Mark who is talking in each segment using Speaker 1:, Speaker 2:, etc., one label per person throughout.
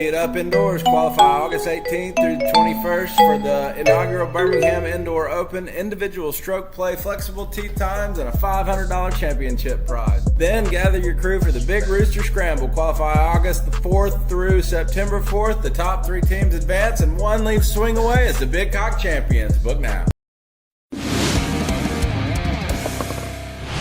Speaker 1: Get up indoors, qualify August 18th through the 21st for the inaugural Birmingham Indoor Open, individual stroke play, flexible tee times, and a $500 championship prize. Then gather your crew for the Big Rooster Scramble. Qualify August the 4th through September 4th. The top 3 teams advance and one leaves swing away as the Big Cock champions. Book now.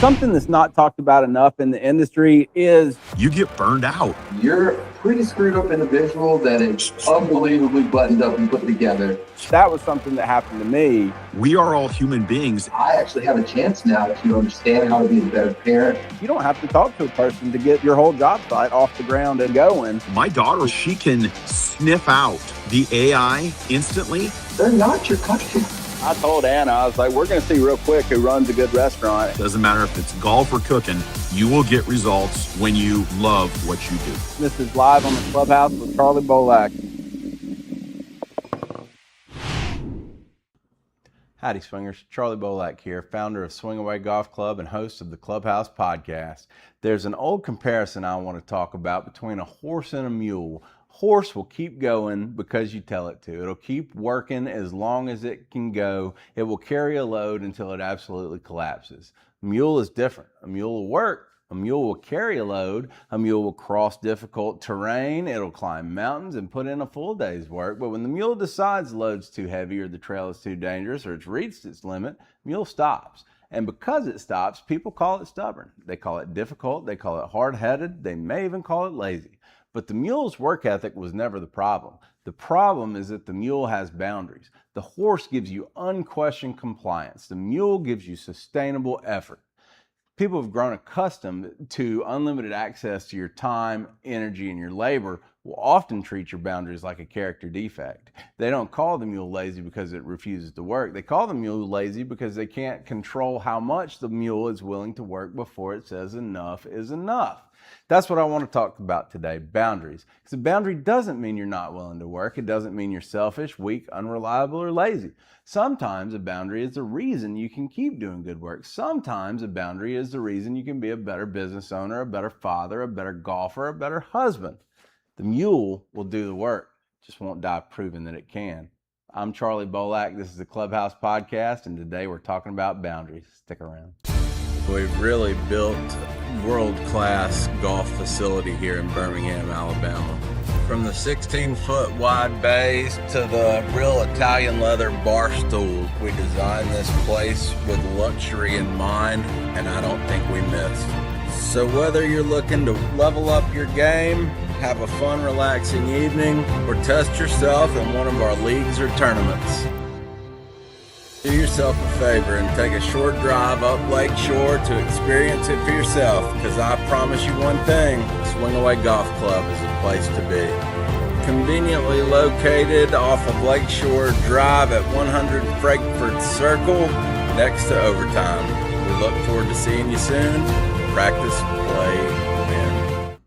Speaker 2: Something that's not talked about enough in the industry is
Speaker 3: you get burned out.
Speaker 4: You're a pretty screwed up individual that is unbelievably buttoned up and put together.
Speaker 2: That was something that happened to me.
Speaker 3: We are all human beings.
Speaker 4: I actually have a chance now to understand how to be a better parent.
Speaker 2: You don't have to talk to a person to get your whole job site off the ground and going.
Speaker 3: My daughter, she can sniff out the AI instantly.
Speaker 4: They're not your country.
Speaker 2: I told Anna, I was like, we're going to see real quick who runs a good restaurant.
Speaker 3: Doesn't matter if it's golf or cooking, you will get results when you love what you do.
Speaker 2: This is Live on the Clubhouse with Charlie Bolak. Howdy, swingers. Charlie Bolak here, founder of Swing Away Golf Club and host of the Clubhouse Podcast. There's an old comparison I want to talk about between a horse and a mule. Horse will keep going because you tell it to. It'll keep working as long as it can go. It will carry a load until it absolutely collapses. A mule is different. A mule will work. A mule will carry a load. A mule will cross difficult terrain. It'll climb mountains and put in a full day's work. But when the mule decides the load's too heavy or the trail is too dangerous or it's reached its limit, mule stops. And because it stops, people call it stubborn. They call it difficult. They call it hard-headed. They may even call it lazy. But the mule's work ethic was never the problem. The problem is that the mule has boundaries. The horse gives you unquestioned compliance. The mule gives you sustainable effort. People have grown accustomed to unlimited access to your time, energy, and your labor will often treat your boundaries like a character defect. They don't call the mule lazy because it refuses to work. They call the mule lazy because they can't control how much the mule is willing to work before it says enough is enough. That's what I want to talk about today, boundaries. Because a boundary doesn't mean you're not willing to work. It doesn't mean you're selfish, weak, unreliable, or lazy. Sometimes a boundary is the reason you can keep doing good work. Sometimes a boundary is the reason you can be a better business owner, a better father, a better golfer, a better husband. The mule will do the work, just won't die proving that it can. I'm Charlie Bolak. This is the Clubhouse Podcast, and today we're talking about boundaries. Stick around.
Speaker 1: We've really built a world-class golf facility here in Birmingham, Alabama. From the 16-foot wide bays to the real Italian leather bar stool, we designed this place with luxury in mind, and I don't think we missed. So whether you're looking to level up your game, have a fun, relaxing evening, or test yourself in one of our leagues or tournaments, do yourself a favor and take a short drive up Lake Shore to experience it for yourself, because I promise you one thing, Swing Away Golf Club is the place to be. Conveniently located off of Lake Shore Drive at 100 Frankfurt Circle, next to Overtime. We look forward to seeing you soon. Practice, play, win.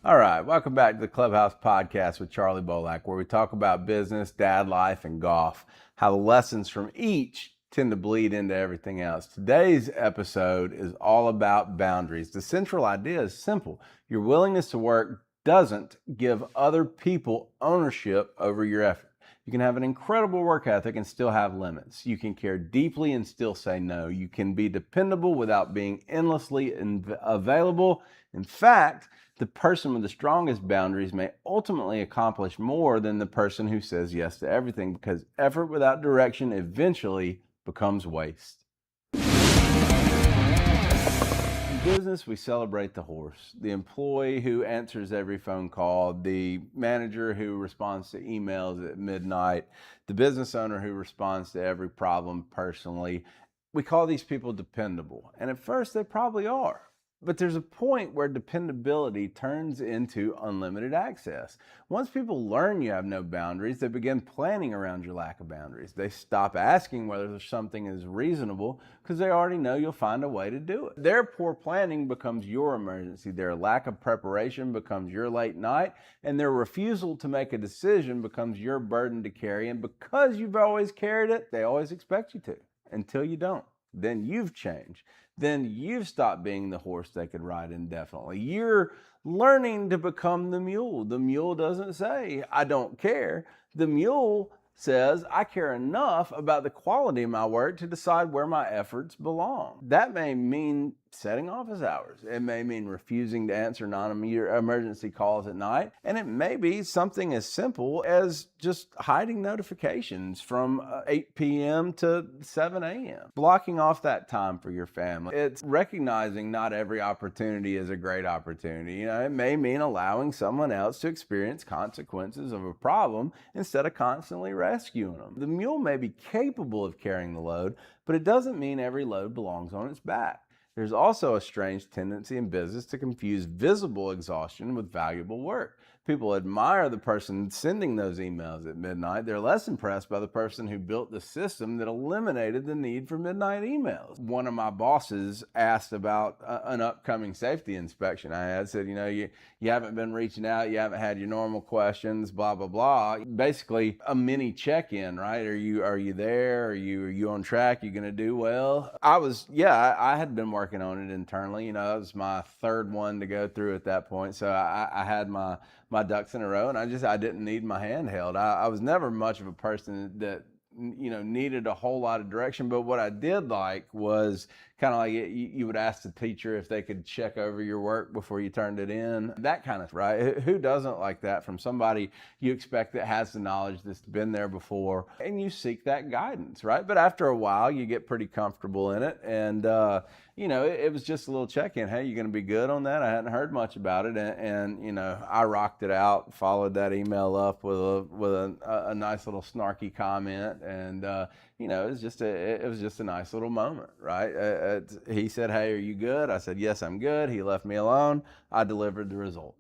Speaker 2: All right, welcome back to the Clubhouse Podcast with Charlie Bolak, where we talk about business, dad life, and golf. How the lessons from each tend to bleed into everything else. Today's episode is all about boundaries. The central idea is simple. Your willingness to work doesn't give other people ownership over your effort. You can have an incredible work ethic and still have limits. You can care deeply and still say no. You can be dependable without being endlessly available. In fact, the person with the strongest boundaries may ultimately accomplish more than the person who says yes to everything, because effort without direction eventually becomes waste. In business, we celebrate the horse, the employee who answers every phone call, the manager who responds to emails at midnight, the business owner who responds to every problem personally. We call these people dependable, and at first they probably are. But there's a point where dependability turns into unlimited access. Once people learn you have no boundaries, they begin planning around your lack of boundaries. They stop asking whether something is reasonable because they already know you'll find a way to do it. Their poor planning becomes your emergency. Their lack of preparation becomes your late night, and their refusal to make a decision becomes your burden to carry. And because you've always carried it, they always expect you to, until you don't. Then you've changed. Then you've stopped being the horse they could ride indefinitely. You're learning to become the mule. The mule doesn't say, I don't care. The mule says, I care enough about the quality of my work to decide where my efforts belong. That may mean setting office hours. It may mean refusing to answer non-emergency calls at night. And it may be something as simple as just hiding notifications from 8 p.m. to 7 a.m. Blocking off that time for your family. It's recognizing not every opportunity is a great opportunity. It may mean allowing someone else to experience consequences of a problem instead of constantly rescuing them. The mule may be capable of carrying the load, but it doesn't mean every load belongs on its back. There's also a strange tendency in business to confuse visible exhaustion with valuable work. People admire the person sending those emails at midnight. They're less impressed by the person who built the system that eliminated the need for midnight emails. One of my bosses asked about an upcoming safety inspection I had. Said, you haven't been reaching out, you haven't had your normal questions, blah, blah, blah. Basically a mini check-in, right? Are you there? Are you on track? You gonna do well? I had been working on it internally. That was my third one to go through at that point. So I had my ducks in a row, and I didn't need my hand held. I was never much of a person that needed a whole lot of direction, but what I did like was kind of like you would ask the teacher if they could check over your work before you turned it in, that kind of, right? Who doesn't like that from somebody you expect that has the knowledge, that's been there before, and you seek that guidance, right? But after a while, you get pretty comfortable in it, and it was just a little check-in. Hey, you going to be good on that? I hadn't heard much about it, and I rocked it out, followed that email up with a nice little snarky comment, and it was just a nice little moment, right? He said, "Hey, are you good?" I said, "Yes, I'm good." He left me alone. I delivered the result.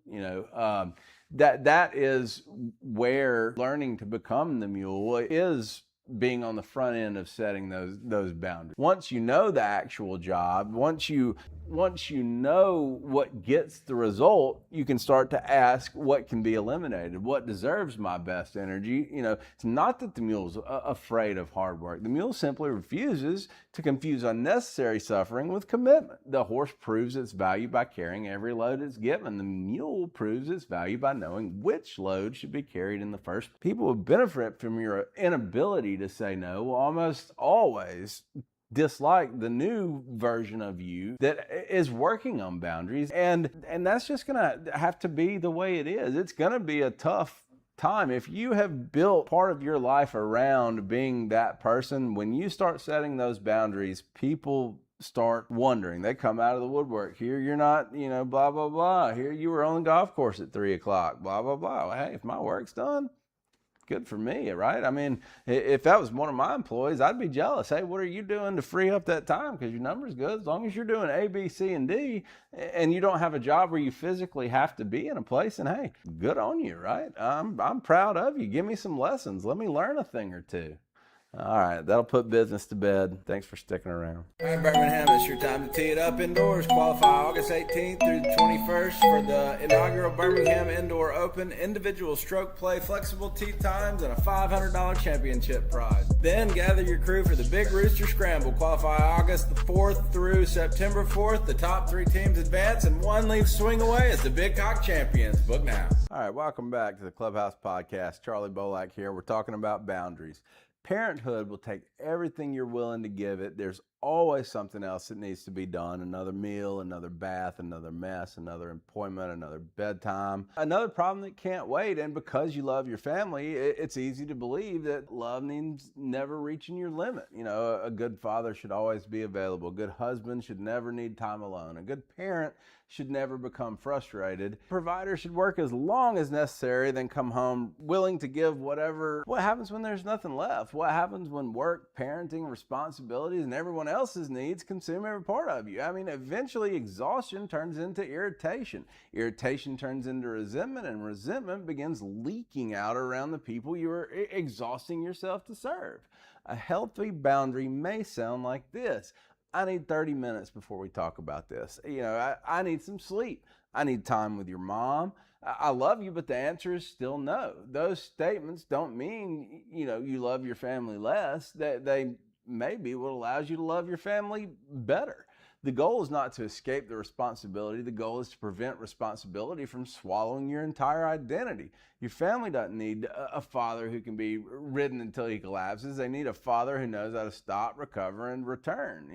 Speaker 2: That is where learning to become the mule is, being on the front end of setting those boundaries. Once you know the actual job, once you know what gets the result, you can start to ask what can be eliminated, what deserves my best energy. It's not that the mule's afraid of hard work. The mule simply refuses to confuse unnecessary suffering with commitment. The horse proves its value by carrying every load it's given. The mule proves its value by knowing which load should be carried in the first. People who benefit from your inability to say no will almost always dislike the new version of you that is working on boundaries, and that's just gonna have to be the way it is. It's gonna be a tough time. If you have built part of your life around being that person, when you start setting those boundaries, people start wondering. They come out of the woodwork. Here you're not, blah, blah, blah. Here you were on the golf course at 3:00, blah, blah, blah. Well, hey, if my work's done, good for me, right? I mean, if that was one of my employees, I'd be jealous. Hey, what are you doing to free up that time? Because your number's good. As long as you're doing A, B, C, and D, and you don't have a job where you physically have to be in a place, and hey, good on you, right? I'm proud of you. Give me some lessons. Let me learn a thing or two. All right, that'll put business to bed. Thanks for sticking around.
Speaker 1: All right, Birmingham, it's your time to tee it up indoors. Qualify August 18th through the 21st for the inaugural Birmingham Indoor Open. Individual stroke play, flexible tee times, and a $500 championship prize. Then gather your crew for the Big Rooster Scramble. Qualify August the 4th through September 4th. The top 3 teams advance, and one leaves swing away as the Big Cock champions. Book now.
Speaker 2: All right, welcome back to the Clubhouse Podcast. Charlie Bolak here. We're talking about boundaries. Parenthood will take everything you're willing to give it. There's always something else that needs to be done. Another meal, another bath, another mess, another appointment, another bedtime, another problem that can't wait. And because you love your family, it's easy to believe that love means never reaching your limit. A good father should always be available. A good husband should never need time alone. A good parent should never become frustrated. Provider should work as long as necessary, then come home willing to give whatever. What happens when there's nothing left? What happens when work, parenting, responsibilities, and everyone else's needs consume every part of you? I mean, eventually exhaustion turns into irritation. Irritation turns into resentment, and resentment begins leaking out around the people you are exhausting yourself to serve. A healthy boundary may sound like this. I need 30 minutes before we talk about this. I need some sleep. I need time with your mom. I love you, but the answer is still no. Those statements don't mean, you love your family less. They may be what allows you to love your family better. The goal is not to escape the responsibility. The goal is to prevent responsibility from swallowing your entire identity. Your family doesn't need a father who can be ridden until he collapses. They need a father who knows how to stop, recover, and return.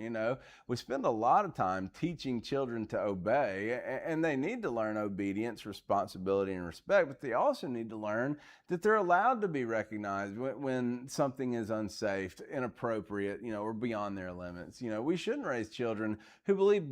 Speaker 2: We spend a lot of time teaching children to obey, and they need to learn obedience, responsibility, and respect, but they also need to learn that they're allowed to be recognized when something is unsafe, inappropriate, or beyond their limits. We shouldn't raise children who believe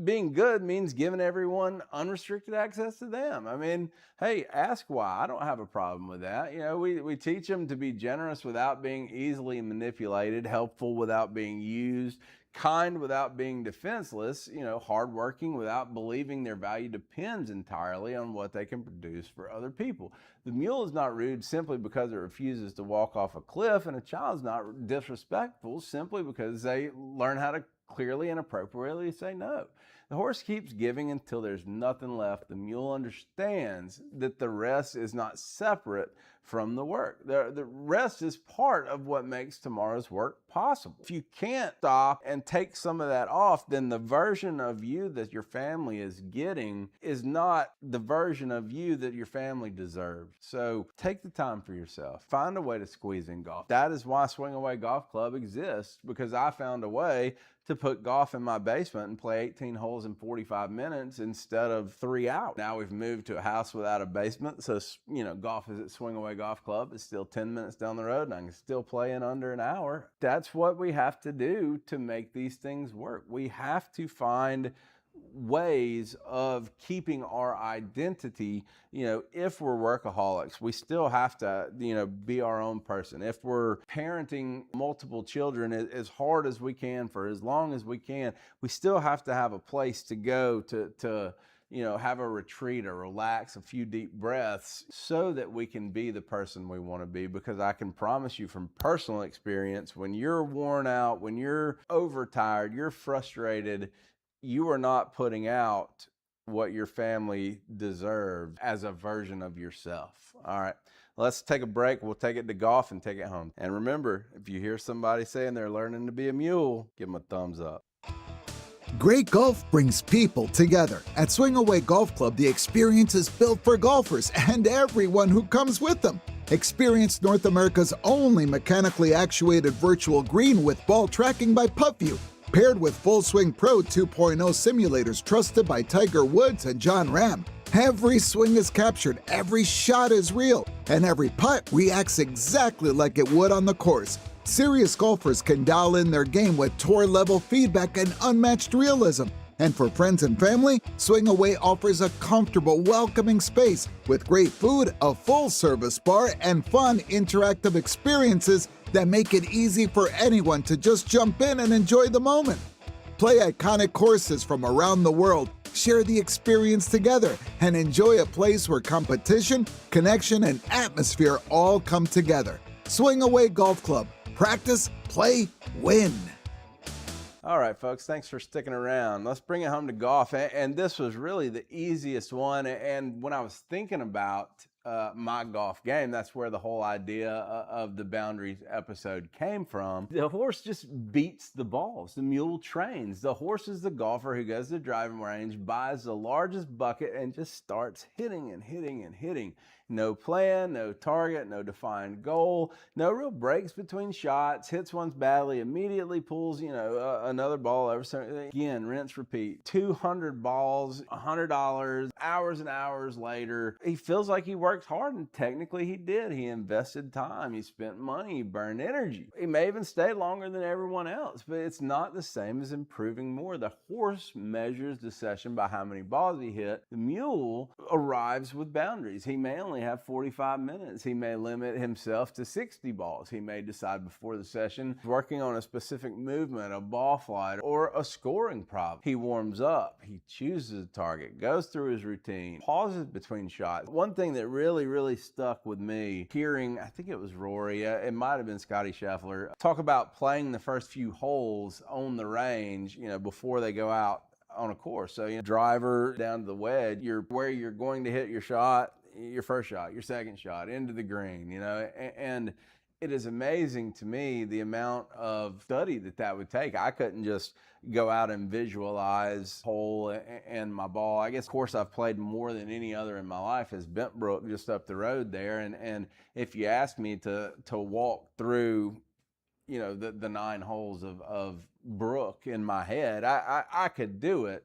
Speaker 2: being good means giving everyone unrestricted access to them. I mean, hey, ask why. I don't have a problem with that. We teach them to be generous without being easily manipulated, helpful without being used, kind without being defenseless, hardworking without believing their value depends entirely on what they can produce for other people. The mule is not rude simply because it refuses to walk off a cliff, and a child is not disrespectful simply because they learn how to clearly and appropriately say no. The horse keeps giving until there's nothing left. The mule understands that the rest is not separate from the work. The rest is part of what makes tomorrow's work possible. If you can't stop and take some of that off, then the version of you that your family is getting is not the version of you that your family deserves. So take the time for yourself. Find a way to squeeze in golf. That is why Swing Away Golf Club exists, because I found a way to put golf in my basement and play 18 holes in 45 minutes instead of 3 hours. Now we've moved to a house without a basement, so golf is at Swing Away Golf Club. It's still 10 minutes down the road, and I can still play in under an hour. That's what we have to do to make these things work. We have to find ways of keeping our identity. If we're workaholics, we still have to, be our own person. If we're parenting multiple children as hard as we can for as long as we can, we still have to have a place to go to have a retreat or relax, a few deep breaths, so that we can be the person we want to be. Because I can promise you from personal experience, when you're worn out, when you're overtired, you're frustrated, you are not putting out what your family deserves as a version of yourself. All right, let's take a break. We'll take it to golf and take it home. And remember, if you hear somebody saying they're learning to be a mule, give them a thumbs up.
Speaker 5: Great golf brings people together. At Swing Away Golf Club, the experience is built for golfers and everyone who comes with them. Experience North America's only mechanically actuated virtual green with ball tracking by PuttView, paired with Full Swing Pro 2.0 simulators trusted by Tiger Woods and John Ram. Every swing is captured, every shot is real, and every putt reacts exactly like it would on the course. Serious golfers can dial in their game with tour-level feedback and unmatched realism. And for friends and family, Swing Away offers a comfortable, welcoming space with great food, a full-service bar, and fun, interactive experiences that make it easy for anyone to just jump in and enjoy the moment. Play iconic courses from around the world, share the experience together, and enjoy a place where competition, connection, and atmosphere all come together. Swing Away Golf Club. Practice, play, win.
Speaker 2: All right, folks, thanks for sticking around. Let's bring it home to golf. And this was really the easiest one. And when I was thinking about my golf game, that's where the whole idea of the boundaries episode came from. The horse just beats the balls. The mule trains. The horse is the golfer who goes to the driving range, buys the largest bucket, and just starts hitting and hitting and hitting. No plan, no target, no defined goal, no real breaks between shots, hits ones badly, immediately pulls, another ball over. So again, rinse, repeat. 200 balls, $100, hours and hours later. He feels like he worked hard, and technically he did. He invested time, he spent money, he burned energy. He may even stay longer than everyone else, but it's not the same as improving more. The horse measures the session by how many balls he hit. The mule arrives with boundaries. He may only have 45 minutes. He may limit himself to 60 balls. He may decide before the session, working on a specific movement, a ball flight, or a scoring problem. He warms up, he chooses a target, goes through his routine, pauses between shots. One thing that really stuck with me, hearing, I think it was Rory, it might have been Scotty Scheffler, talk about playing the first few holes on the range, before they go out on a course. So, driver down to the wedge, where you're going to hit your shot, your first shot, your second shot, into the green, and it is amazing to me the amount of study that would take. I couldn't just go out and visualize hole and my ball. I guess, of course, I've played more than any other in my life is Bentbrook just up the road there. And if you ask me to walk through, you know, the 9 holes of Brook in my head, I could do it.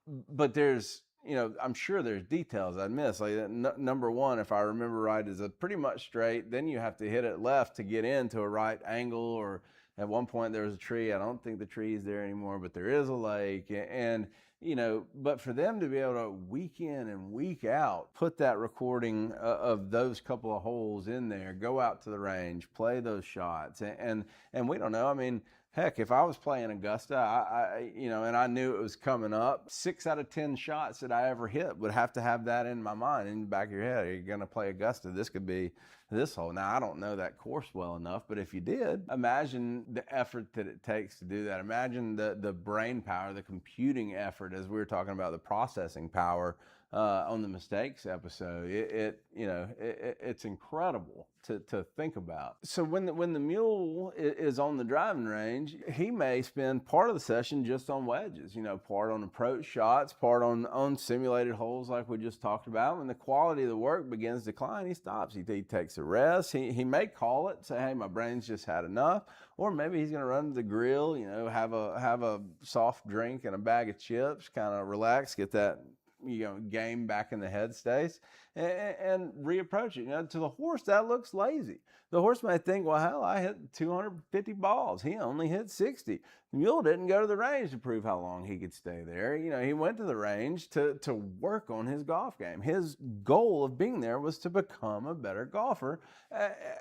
Speaker 2: But there's, you know, I'm sure there's details I'd miss. Like number one, if I remember right, is a pretty much straight. Then you have to hit it left to get into a right angle. Or at one point there was a tree. I don't think the tree is there anymore, but there is a lake. And, you know, but for them to be able to week in and week out, put that recording of those couple of holes in there, go out to the range, play those shots. And we don't know. I mean, heck, if I was playing Augusta, I you know, and I knew it was coming up, 6 out of 10 shots that I ever hit would have to have that in my mind, in the back of your head. Are you going to play Augusta? This could be this hole. Now, I don't know that course well enough, but if you did, imagine the effort that it takes to do that. Imagine the brain power, the computing effort, as we were talking about the processing power on the mistakes episode. It's incredible to think about. So when the mule is on the driving range, he may spend part of the session just on wedges, you know, part on approach shots, part on simulated holes like we just talked about. When the quality of the work begins to decline, he stops. He takes a rest. He may call it, say, hey, my brain's just had enough. Or maybe he's going to run to the grill, you know, have a soft drink and a bag of chips, kind of relax, get that, you know, game back in the head states and reapproach it. You know, to the horse, that looks lazy. The horse might think, well, hell, I hit 250 balls. He only hit 60. The mule didn't go to the range to prove how long he could stay there. You know, he went to the range to work on his golf game. His goal of being there was to become a better golfer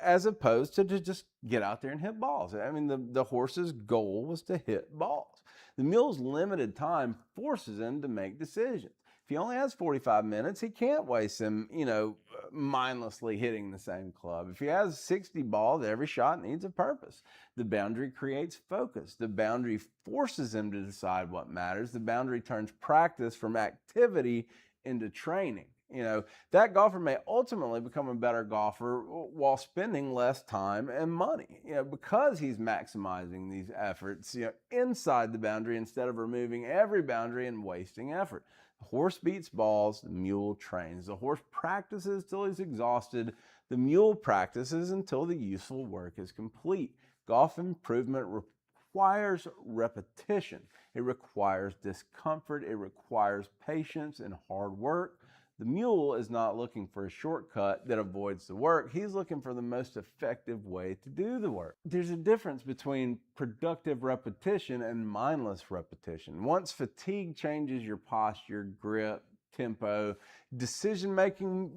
Speaker 2: as opposed to just get out there and hit balls. I mean, the horse's goal was to hit balls. The mule's limited time forces him to make decisions. If he only has 45 minutes, he can't waste them, you know, mindlessly hitting the same club. If he has 60 balls, every shot needs a purpose. The boundary creates focus. The boundary forces him to decide what matters. The boundary turns practice from activity into training. You know, that golfer may ultimately become a better golfer while spending less time and money, you know, because he's maximizing these efforts, you know, inside the boundary instead of removing every boundary and wasting effort. The horse beats balls, the mule trains. The horse practices till he's exhausted. The mule practices until the useful work is complete. Golf improvement requires repetition. It requires discomfort. It requires patience and hard work. The mule is not looking for a shortcut that avoids the work. He's looking for the most effective way to do the work. There's a difference between productive repetition and mindless repetition. Once fatigue changes your posture, grip, tempo, decision making,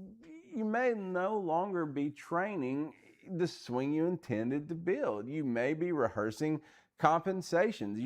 Speaker 2: you may no longer be training the swing you intended to build. You may be rehearsing compensations.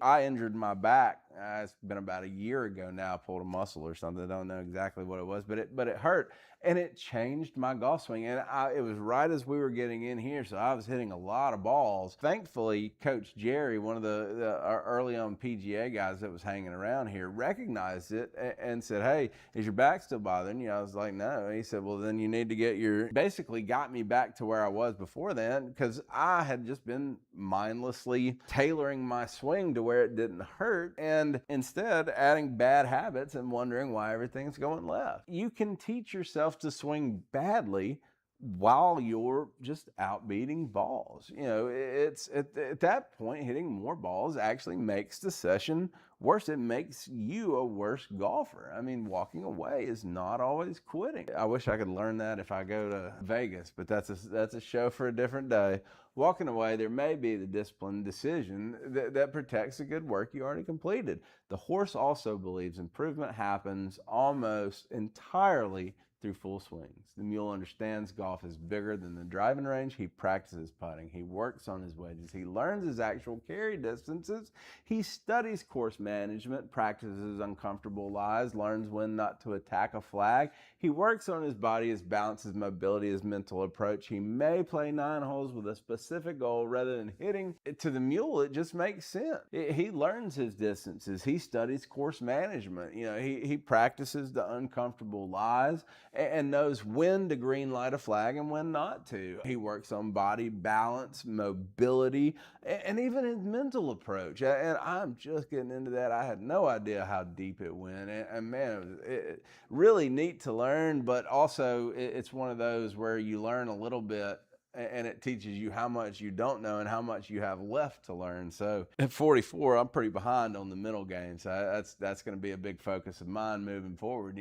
Speaker 2: I injured my back. It's been about a year ago now. I pulled a muscle or something. I don't know exactly what it was, but it hurt. And it changed my golf swing. And it was right as we were getting in here. So I was hitting a lot of balls. Thankfully, Coach Jerry, one of the early on PGA guys that was hanging around here, recognized it and said, hey, is your back still bothering you? I was like, no. And he said, well, then you need to basically got me back to where I was before then, because I had just been mindlessly tailoring my swing to where it didn't hurt, and instead adding bad habits and wondering why everything's going left. You can teach yourself to swing badly while you're just outbeating balls. You know, it's at that point, hitting more balls actually makes the session worse. It makes you a worse golfer. I mean, walking away is not always quitting. I wish I could learn that if I go to Vegas, but that's a show for a different day. Walking away, there may be the disciplined decision that protects the good work you already completed. The horse also believes improvement happens almost entirely through full swings. The mule understands golf is bigger than the driving range. He practices putting. He works on his wedges. He learns his actual carry distances. He studies course management, practices uncomfortable lies, learns when not to attack a flag. He works on his body, his balance, his mobility, his mental approach. He may play 9 holes with a specific goal rather than hitting. To the mule, it just makes sense. He learns his distances. He studies course management. You know, he practices the uncomfortable lies. and knows when to green light a flag and when not to. He works on body balance, mobility, and even his mental approach. And I'm just getting into that. I had no idea how deep it went. And man, it was really neat to learn, but also it's one of those where you learn a little bit and it teaches you how much you don't know and how much you have left to learn. So at 44, I'm pretty behind on the mental game. So that's going to be a big focus of mine moving forward.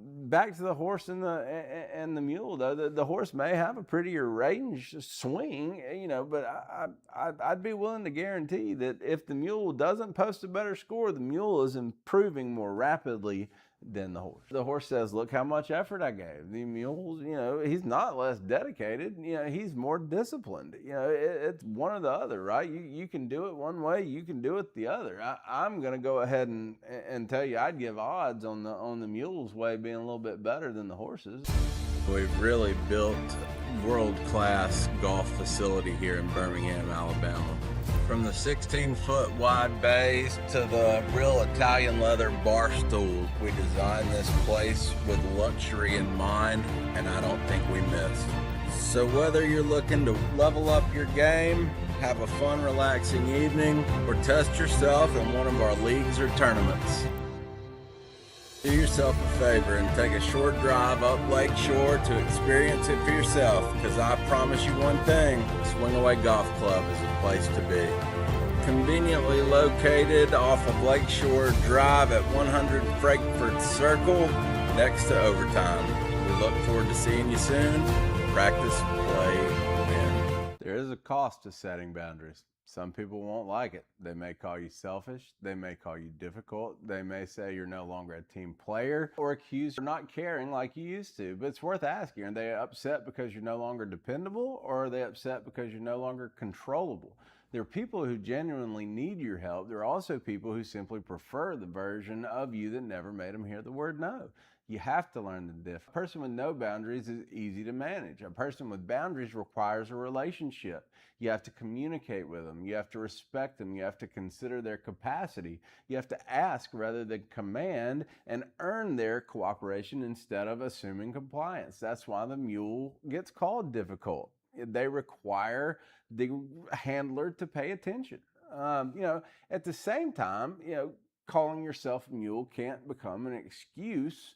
Speaker 2: Back to the horse and the mule, though. The horse may have a prettier range swing, but I'd be willing to guarantee that if the mule doesn't post a better score, the mule is improving more rapidly than the horse. The horse says, look how much effort I gave. The mule, he's not less dedicated. He's more disciplined. It's one or the other, right? You can do it one way, you can do it the other. I'm going to go ahead and tell you I'd give odds on the mule's way being a little bit better than the horse's.
Speaker 1: We've really built a world-class golf facility here in Birmingham, Alabama. From the 16-foot wide bays to the real Italian leather bar stools, we designed this place with luxury in mind, and I don't think we missed. So whether you're looking to level up your game, have a fun, relaxing evening, or test yourself in one of our leagues or tournaments, do yourself a favor and take a short drive up Lake Shore to experience it for yourself, because I promise you one thing, Swing Away Golf Club is a place to be. Conveniently located off of Lake Shore Drive at 100 Frankfurt Circle, next to Overtime. We look forward to seeing you soon. Practice, play, win.
Speaker 2: There is a cost to setting boundaries. Some people won't like it. They may call you selfish. They may call you difficult. They may say you're no longer a team player or accuse you of not caring like you used to. But it's worth asking, are they upset because you're no longer dependable, or are they upset because you're no longer controllable? There are people who genuinely need your help. There are also people who simply prefer the version of you that never made them hear the word no. You have to learn the difference. A person with no boundaries is easy to manage. A person with boundaries requires a relationship. You have to communicate with them. You have to respect them. You have to consider their capacity. You have to ask rather than command and earn their cooperation instead of assuming compliance. That's why the mule gets called difficult. They require the handler to pay attention. At the same time, calling yourself a mule can't become an excuse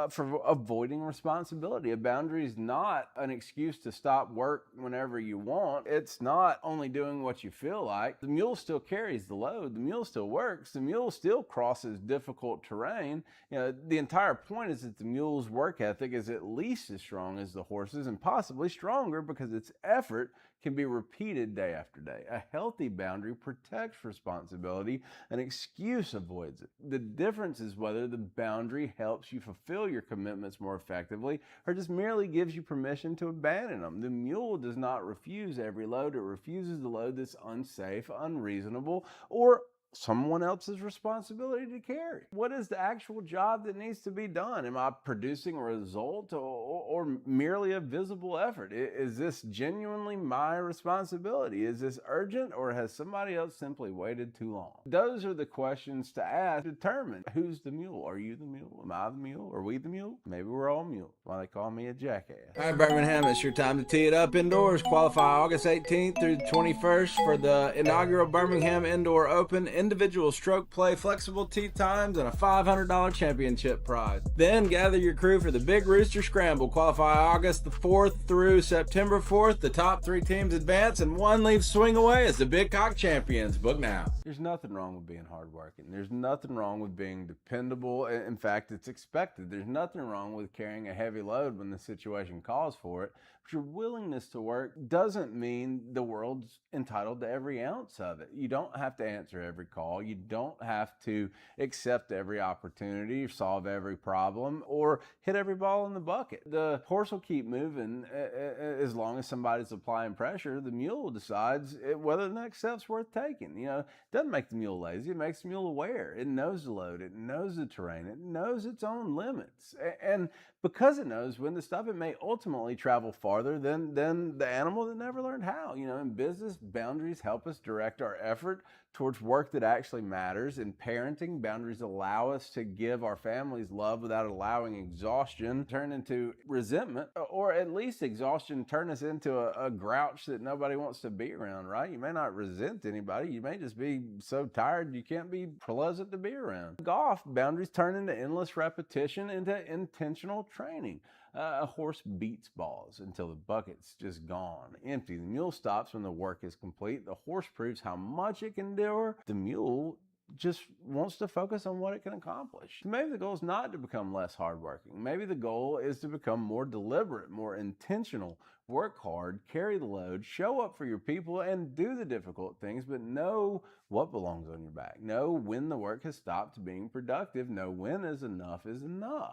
Speaker 2: for avoiding responsibility. A boundary is not an excuse to stop work whenever you want. It's not only doing what you feel like. The mule still carries the load. The mule still works. The mule still crosses difficult terrain. The entire point is that the mule's work ethic is at least as strong as the horse's, and possibly stronger, because its effort can be repeated day after day. A healthy boundary protects responsibility. An excuse avoids it. The difference is whether the boundary helps you fulfill your commitments more effectively or just merely gives you permission to abandon them. The mule does not refuse every load. It refuses the load that's unsafe, unreasonable, or someone else's responsibility to carry. What is the actual job that needs to be done? Am I producing a result or merely a visible effort? Is this genuinely my responsibility? Is this urgent, or has somebody else simply waited too long? Those are the questions to ask to determine who's the mule. Are you the mule? Am I the mule? Are we the mule? Maybe we're all mules. Why they call me a jackass.
Speaker 1: All right, Birmingham, it's your time to tee it up indoors. Qualify August 18th through the 21st for the inaugural Birmingham Indoor Open individual stroke play, flexible tee times, and a $500 championship prize. Then gather your crew for the Big Rooster Scramble. Qualify August the 4th through September 4th. The top 3 teams advance and one leaves Swing Away as the Big Cock champions. Book now.
Speaker 2: There's nothing wrong with being hardworking. There's nothing wrong with being dependable. In fact, it's expected. There's nothing wrong with carrying a heavy load when the situation calls for it. But your willingness to work doesn't mean the world's entitled to every ounce of it. You don't have to answer every call. You don't have to accept every opportunity or solve every problem or hit every ball in the bucket. The horse will keep moving as long as somebody's applying pressure. The mule decides whether the next step's worth taking. It doesn't make the mule lazy. It makes the mule aware. It knows the load. It knows the terrain. It knows its own limits. And because it knows when to stop. It may ultimately travel farther than the animal that never learned how. In business, boundaries help us direct our effort towards work that actually matters. In parenting, boundaries allow us to give our families love without allowing exhaustion turn into resentment, or at least exhaustion turn us into a grouch that nobody wants to be around, right? You may not resent anybody. You may just be so tired you can't be pleasant to be around. Golf, boundaries turn into endless repetition, into intentional training. A horse beats balls until the bucket's just gone, empty. The mule stops when the work is complete. The horse proves how much it can endure. The mule just wants to focus on what it can accomplish. Maybe the goal is not to become less hardworking. Maybe the goal is to become more deliberate, more intentional. Work hard, carry the load, show up for your people, and do the difficult things, but know what belongs on your back. Know when the work has stopped being productive. Know when is enough.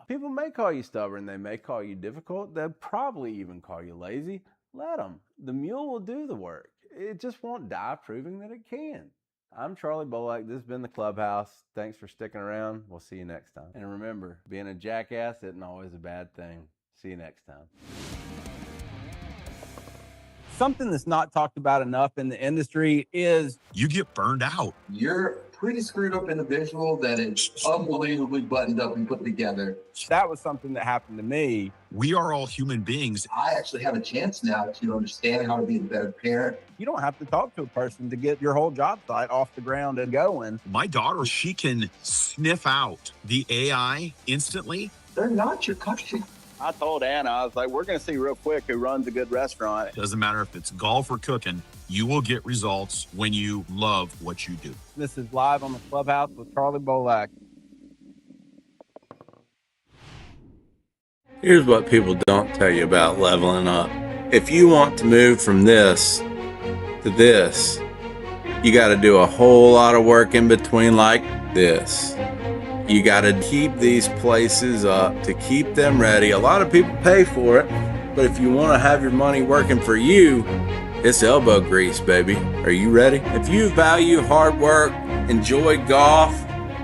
Speaker 2: People may call you stubborn. They may call you difficult. They'll probably even call you lazy. Let them. The mule will do the work. It just won't die proving that it can. I'm Charlie Bolak. This has been the Clubhouse. Thanks for sticking around. We'll see you next time. And remember, being a jackass isn't always a bad thing. See you next time.
Speaker 6: Something that's not talked about enough in the industry is
Speaker 3: You get burned out.
Speaker 4: You're a pretty screwed up individual that is unbelievably buttoned up and put together.
Speaker 6: that was something that happened to me.
Speaker 3: We are all human beings.
Speaker 4: I actually have a chance now to understand how to be a better parent.
Speaker 6: You don't have to talk to a person to get your whole job site off the ground and going.
Speaker 3: My daughter, she can sniff out the AI instantly.
Speaker 4: They're not your customer.
Speaker 6: I told Anna, I was like, we're going to see real quick who runs a good restaurant.
Speaker 3: Doesn't matter if it's golf or cooking, you will get results when you love what you do.
Speaker 6: This is Live on the Clubhouse with Charlie Bolak.
Speaker 1: Here's what people don't tell you about leveling up. If you want to move from this to this, you got to do a whole lot of work in between like this. You got to keep these places up to keep them ready. A lot of people pay for it, but if you want to have your money working for you, it's elbow grease, baby. Are you ready? If you value hard work, enjoy golf,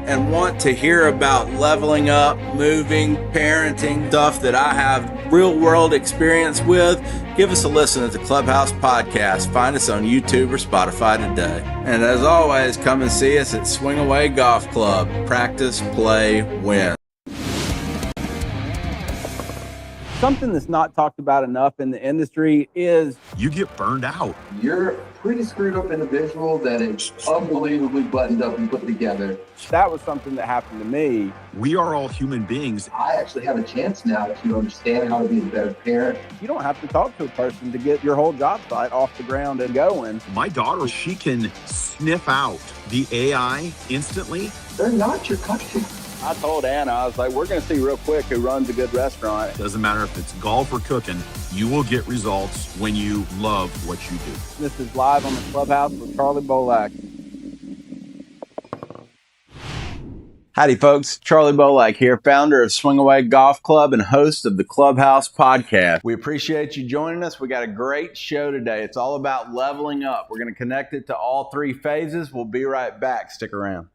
Speaker 1: and want to hear about leveling up, moving, parenting, stuff that I have real world experience with, give us a listen at the Clubhouse Podcast. Find us on YouTube or Spotify today. And as always, come and see us at Swing Away Golf Club. Practice, play, win.
Speaker 6: Something that's not talked about enough in the industry is
Speaker 3: You get burned out.
Speaker 4: You're a pretty screwed up individual that is unbelievably buttoned up and put together.
Speaker 6: that was something that happened to me.
Speaker 3: We are all human beings.
Speaker 4: I actually have a chance now to understand how to be a better parent.
Speaker 6: You don't have to talk to a person to get your whole job site off the ground and going.
Speaker 3: My daughter, she can sniff out the AI instantly.
Speaker 4: They're not your customer.
Speaker 6: I told Anna, I was like, we're going to see real quick who runs a good restaurant.
Speaker 3: Doesn't matter if it's golf or cooking, you will get results when you love what you do.
Speaker 6: This is Live on the Clubhouse with Charlie Bolak.
Speaker 2: Howdy, folks. Charlie Bolak here, founder of Swing Away Golf Club and host of the Clubhouse Podcast. We appreciate you joining us. We got a great show today. It's all about leveling up. We're going to connect it to all three phases. We'll be right back. Stick around.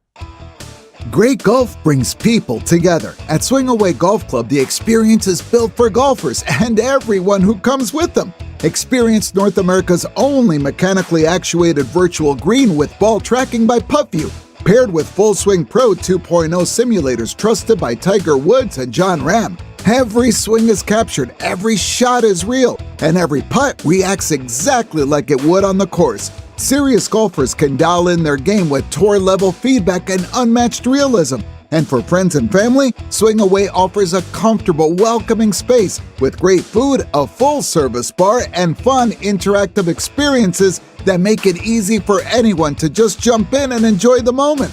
Speaker 5: Great golf brings people together. At Swing Away Golf Club, the experience is built for golfers and everyone who comes with them. Experience North America's only mechanically actuated virtual green with ball tracking by PuttView, paired with Full Swing Pro 2.0 simulators trusted by Tiger Woods and John Ram. Every swing is captured, every shot is real, and every putt reacts exactly like it would on the course. Serious golfers can dial in their game with tour-level feedback and unmatched realism. And for friends and family, Swing Away offers a comfortable, welcoming space with great food, a full-service bar, and fun, interactive experiences that make it easy for anyone to just jump in and enjoy the moment.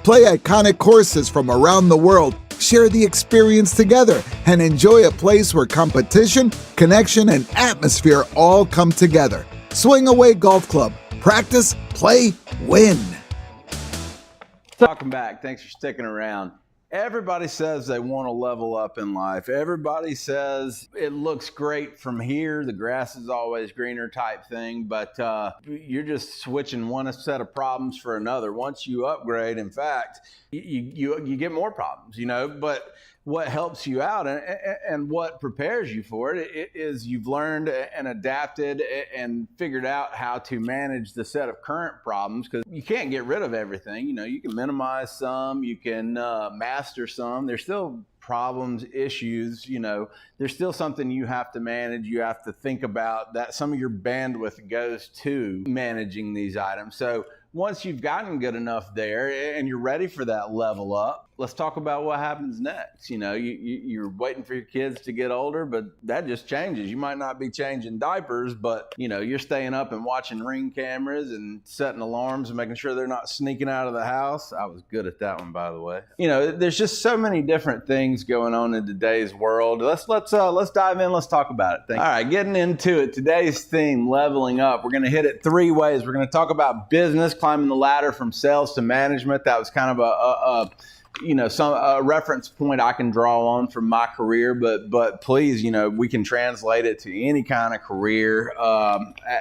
Speaker 5: Play iconic courses from around the world, share the experience together, and enjoy a place where competition, connection, and atmosphere all come together. Swing Away Golf Club. Practice, play, win.
Speaker 2: Welcome back. Thanks for sticking around. Everybody says they want to level up in life. Everybody says it looks great from here. The grass is always greener type thing, but you're just switching one set of problems for another. Once you upgrade, in fact, you get more problems, you know, but what helps you out and what prepares you for it is you've learned and adapted and figured out how to manage the set of current problems, because you can't get rid of everything. You know, you can minimize some, you can master some. There's still problems, issues, you know, there's still something you have to manage. You have to think about that. Some of your bandwidth goes to managing these items. So once you've gotten good enough there and you're ready for that level up, let's talk about what happens next. You know, you're waiting for your kids to get older, but that just changes. You might not be changing diapers, but, you know, you're staying up and watching Ring cameras and setting alarms and making sure they're not sneaking out of the house. I was good at that one, by the way. You know, there's just so many different things going on in today's world. Let's dive in. Let's talk about it. All right, getting into it. Today's theme, leveling up. We're going to hit it three ways. We're going to talk about business, climbing the ladder from sales to management. That was kind of a reference point I can draw on from my career, but please, you know, we can translate it to any kind of career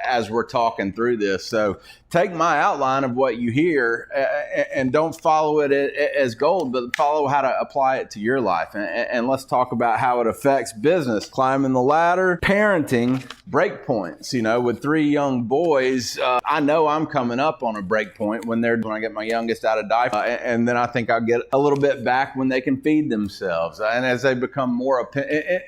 Speaker 2: as we're talking through this. So take my outline of what you hear and don't follow it as gold, but follow how to apply it to your life. And let's talk about how it affects business, climbing the ladder, parenting, break points. You know, with three young boys, I know I'm coming up on a break point when I get my youngest out of diaper, and then I think I'll get a little bit back when they can feed themselves and as they become more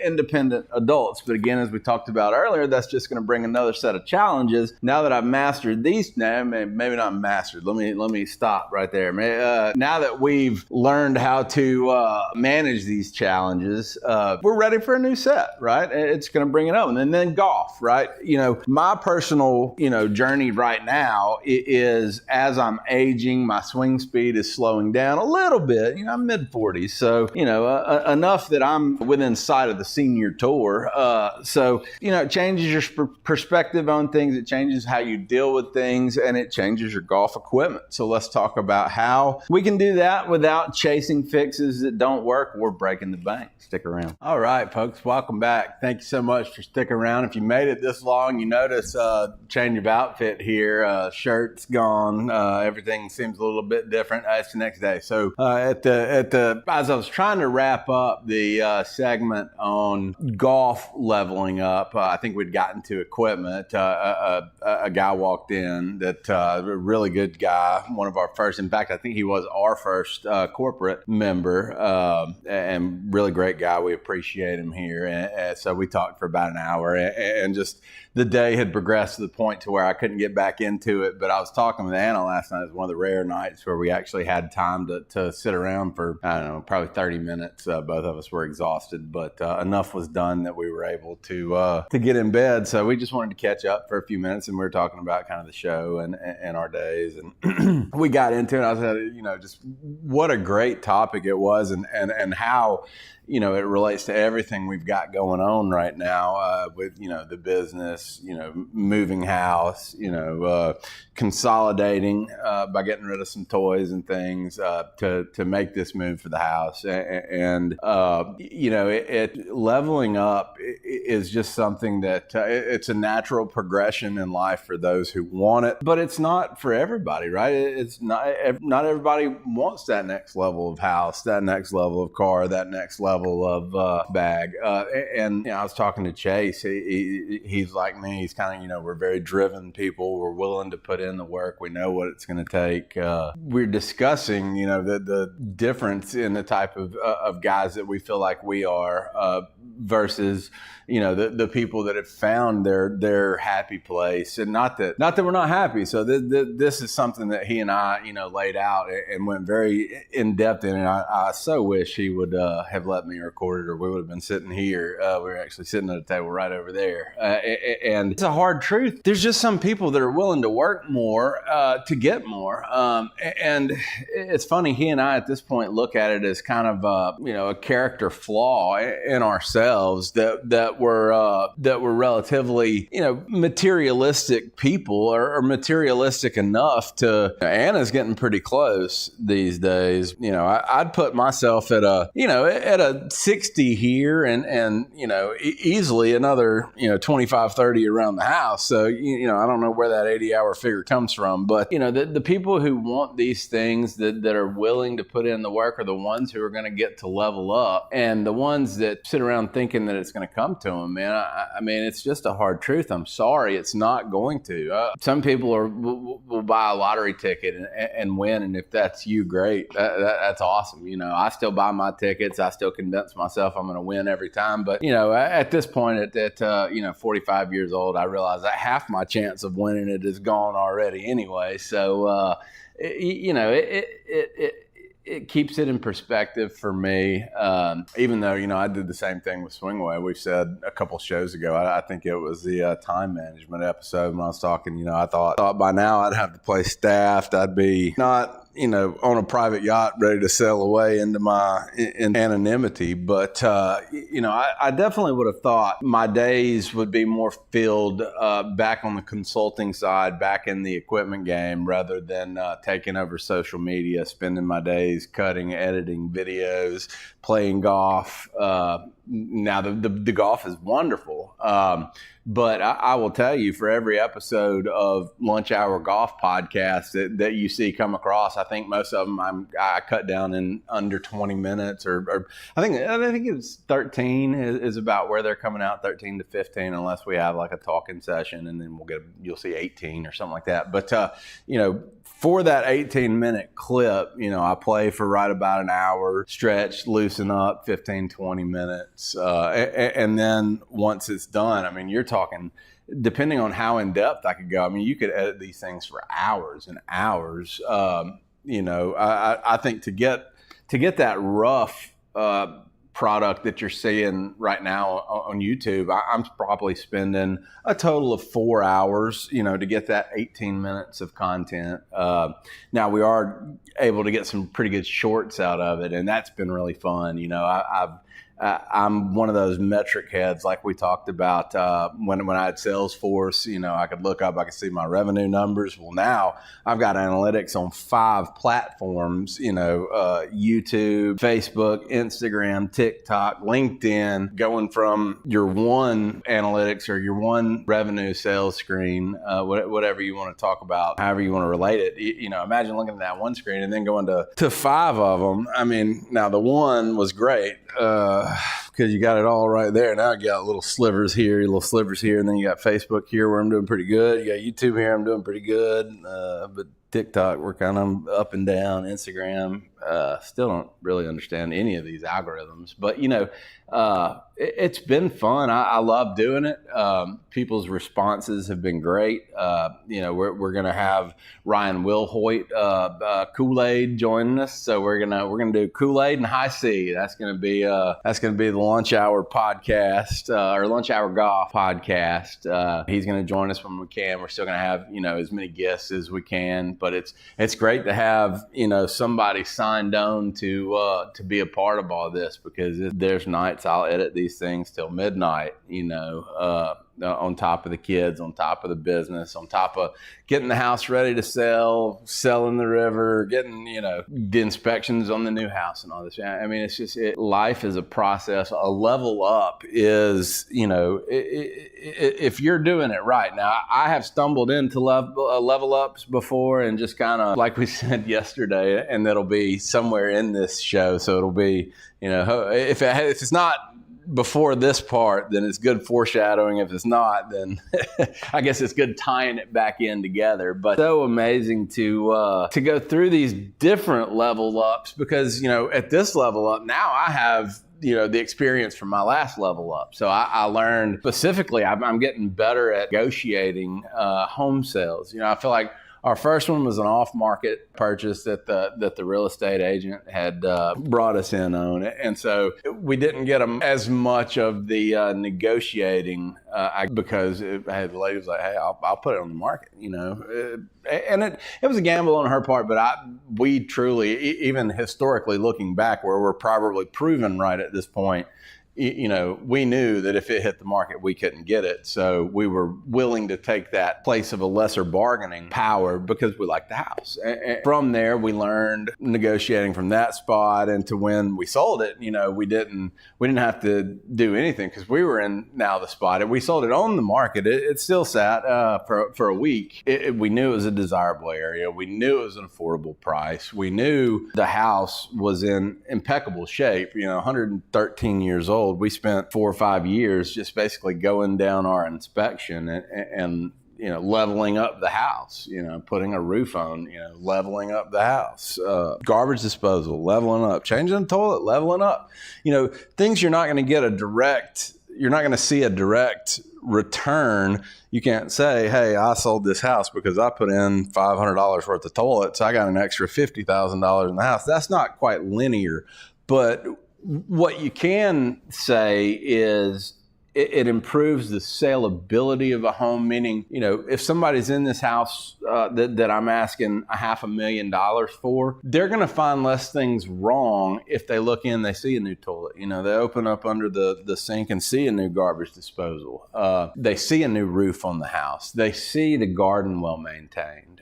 Speaker 2: independent adults. But again, as we talked about earlier, that's just going to bring another set of challenges. Now that I've mastered these, maybe not mastered, let me stop right there. Now that we've learned how to manage these challenges, we're ready for a new set, right? It's going to bring it up. And then golf, right? You know, my personal, journey right now is, as I'm aging, my swing speed is slowing down a little bit. You know, I'm mid-40s, so, enough that I'm within sight of the senior tour. So, it changes your perspective on things. It changes how you deal with things, and it changes your golf equipment. So let's talk about how we can do that without chasing fixes that don't work or breaking the bank. Stick around. All right, folks, welcome back. Thank you so much for sticking around. If you made it this long, you notice change of outfit here. Shirt's gone. Everything seems a little bit different. It's the next day. So as I was trying to wrap up the segment on golf leveling up, I think we'd gotten to equipment. A guy walked in that a really good guy, one of our first. In fact, I think he was our first corporate member, and really great guy. We appreciate him here. And so we talked for about an hour, and just the day had progressed to the point to where I couldn't get back into it. But I was talking with Anna last night. It was one of the rare nights where we actually had time to sit around for, I don't know, probably 30 minutes. Both of us were exhausted, but enough was done that we were able to get in bed. So we just wanted to catch up for a few minutes, and we were talking about kind of the show and our days. And we got into it. I said, just what a great topic it was, and how, it relates to everything we've got going on right now with, the business, moving house, consolidating by getting rid of some toys and things to make this move for the house. And leveling up is just something that it's a natural progression in life for those who want it, but it's not for everybody, right? It's not everybody wants that next level of house, that next level of car, that next level of bag. And I was talking to Chase. He's like me. He's kind of, we're very driven people. We're willing to put in the work. We know what it's going to take. We're discussing, the difference in the type of guys that we feel like we are versus, the people that have found their happy place. And not that we're not happy. So this is something that he and I, laid out and went very in depth in. And I so wish he would have let me record it, or we would have been sitting here. We were actually sitting at a table right over there. And it's a hard truth. There's just some people that are willing to work more to get more. And it's funny, he and I at this point look at it as kind of a character flaw in ourselves. themselves that were relatively, materialistic people or materialistic enough to. Anna's getting pretty close these days. I'd put myself at a 60 here and easily another 25, 30 around the house. So I don't know where that 80-hour figure comes from, but the people who want these things that are willing to put in the work are the ones who are going to get to level up, and the ones that sit around thinking that it's going to come to them, man. I mean, it's just a hard truth. I'm sorry, it's not going to. Some people will buy a lottery ticket and win, and if that's you, great. That's awesome. I still buy my tickets. I still convince myself I'm going to win every time. But at this point, at 45 years old, I realize that half my chance of winning it is gone already anyway. So it keeps it in perspective for me. Even though, I did the same thing with Swingaway. We've said a couple shows ago, I think it was the time management episode when I was talking, I thought by now I'd have the place staffed. I'd be not, on a private yacht ready to sail away into my anonymity. But, I definitely would have thought my days would be more filled back on the consulting side, back in the equipment game, rather than taking over social media, spending my days cutting, editing videos, playing golf. Now, the golf is wonderful. But I will tell you, for every episode of Lunch Hour Golf Podcast that you see come across, I think most of them I cut down in under 20 minutes, or I think it's 13 is about where they're coming out, 13 to 15, unless we have like a talking session, and then you'll see 18 or something like that. But for that 18-minute clip, I play for right about an hour, stretch, loosen up, 15, 20 minutes. And then once it's done, I mean, you're talking, depending on how in-depth I could go, I mean, you could edit these things for hours and hours. I think to get that rough product that you're seeing right now on YouTube, I'm probably spending a total of 4 hours, to get that 18 minutes of content. Now we are able to get some pretty good shorts out of it, and that's been really fun. I'm one of those metric heads, like we talked about when I had Salesforce. I could look up, I could see my revenue numbers. Well, now I've got analytics on 5 platforms, YouTube, Facebook, Instagram, TikTok, LinkedIn, going from your one analytics or your one revenue sales screen, whatever you want to talk about, however you want to relate it. Imagine looking at that one screen and then going to 5 of them. I mean, now the one was great. Because you got it all right there. Now you got little slivers here, and then you got Facebook here where I'm doing pretty good. You got YouTube here, I'm doing pretty good. But TikTok, we're kind of up and down. Instagram, still don't really understand any of these algorithms. But, it's been fun. I love doing it. People's responses have been great. We're going to have Ryan Wilhoit, Kool-Aid, joining us. So we're gonna do Kool-Aid and High C. That's gonna be the Lunch Hour Podcast, or Lunch Hour Golf Podcast. He's gonna join us when we can. We're still gonna have as many guests as we can, but it's great to have somebody signed on to be a part of all this, because there's nights I'll edit these things till midnight, on top of the kids, on top of the business, on top of getting the house ready to sell, selling the river, getting, the inspections on the new house and all this. I mean, it's just, life is a process. A level up is, if you're doing it right. Now, I have stumbled into level ups before, and just kind of, like we said yesterday, and that'll be somewhere in this show. So it'll be, if it's not before this part, then it's good foreshadowing. If it's not, then I guess it's good tying it back in together. But so amazing to go through these different level ups, because at this level up now I have the experience from my last level up. So I learned specifically, I'm getting better at negotiating home sales. I feel like our first one was an off-market purchase that the real estate agent had brought us in on, and so we didn't get as much of the negotiating because the lady was like, "Hey, I'll put it on the market," and it was a gamble on her part, but we truly, even historically looking back, where we're probably proven right at this point, we knew that if it hit the market, we couldn't get it. So we were willing to take that place of a lesser bargaining power because we liked the house. And from there, we learned negotiating from that spot into when we sold it. We didn't have to do anything because we were in now the spot. And we sold it on the market. It still sat for a week. We knew it was a desirable area. We knew it was an affordable price. We knew the house was in impeccable shape. 113 years old. We spent 4 or 5 years just basically going down our inspection and leveling up the house, putting a roof on, leveling up the house, garbage disposal, leveling up, changing the toilet, leveling up, things you're not going to see a direct return. You can't say, hey, I sold this house because I put in $500 worth of toilets. I got an extra $50,000 in the house. That's not quite linear. But what you can say is it improves the saleability of a home, meaning, if somebody's in this house that I'm asking $500,000 for, they're going to find less things wrong if they look in, they see a new toilet. They open up under the sink and see a new garbage disposal. They see a new roof on the house. They see the garden well maintained.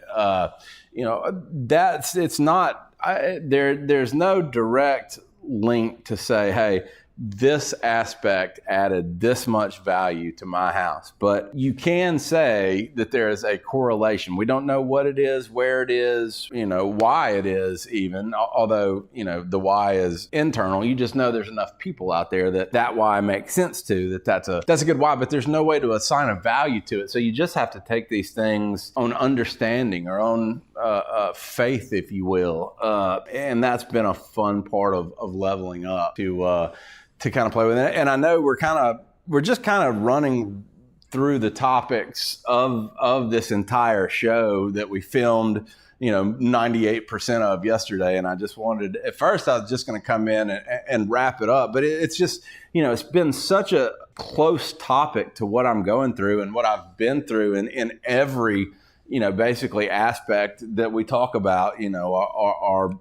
Speaker 2: There's no direct link to say, hey, this aspect added this much value to my house. But you can say that there is a correlation. We don't know what it is, where it is, why it is even, although, the why is internal. You just know there's enough people out there that why makes sense to, that's a good why, but there's no way to assign a value to it. So you just have to take these things on understanding or on faith, if you will. And that's been a fun part of leveling up to kind of play with it. And I know we're just kind of running through the topics of this entire show that we filmed, 98% of yesterday. And I just wanted, at first I was just going to come in and wrap it up, but it's just, it's been such a close topic to what I'm going through and what I've been through in every, basically aspect that we talk about, our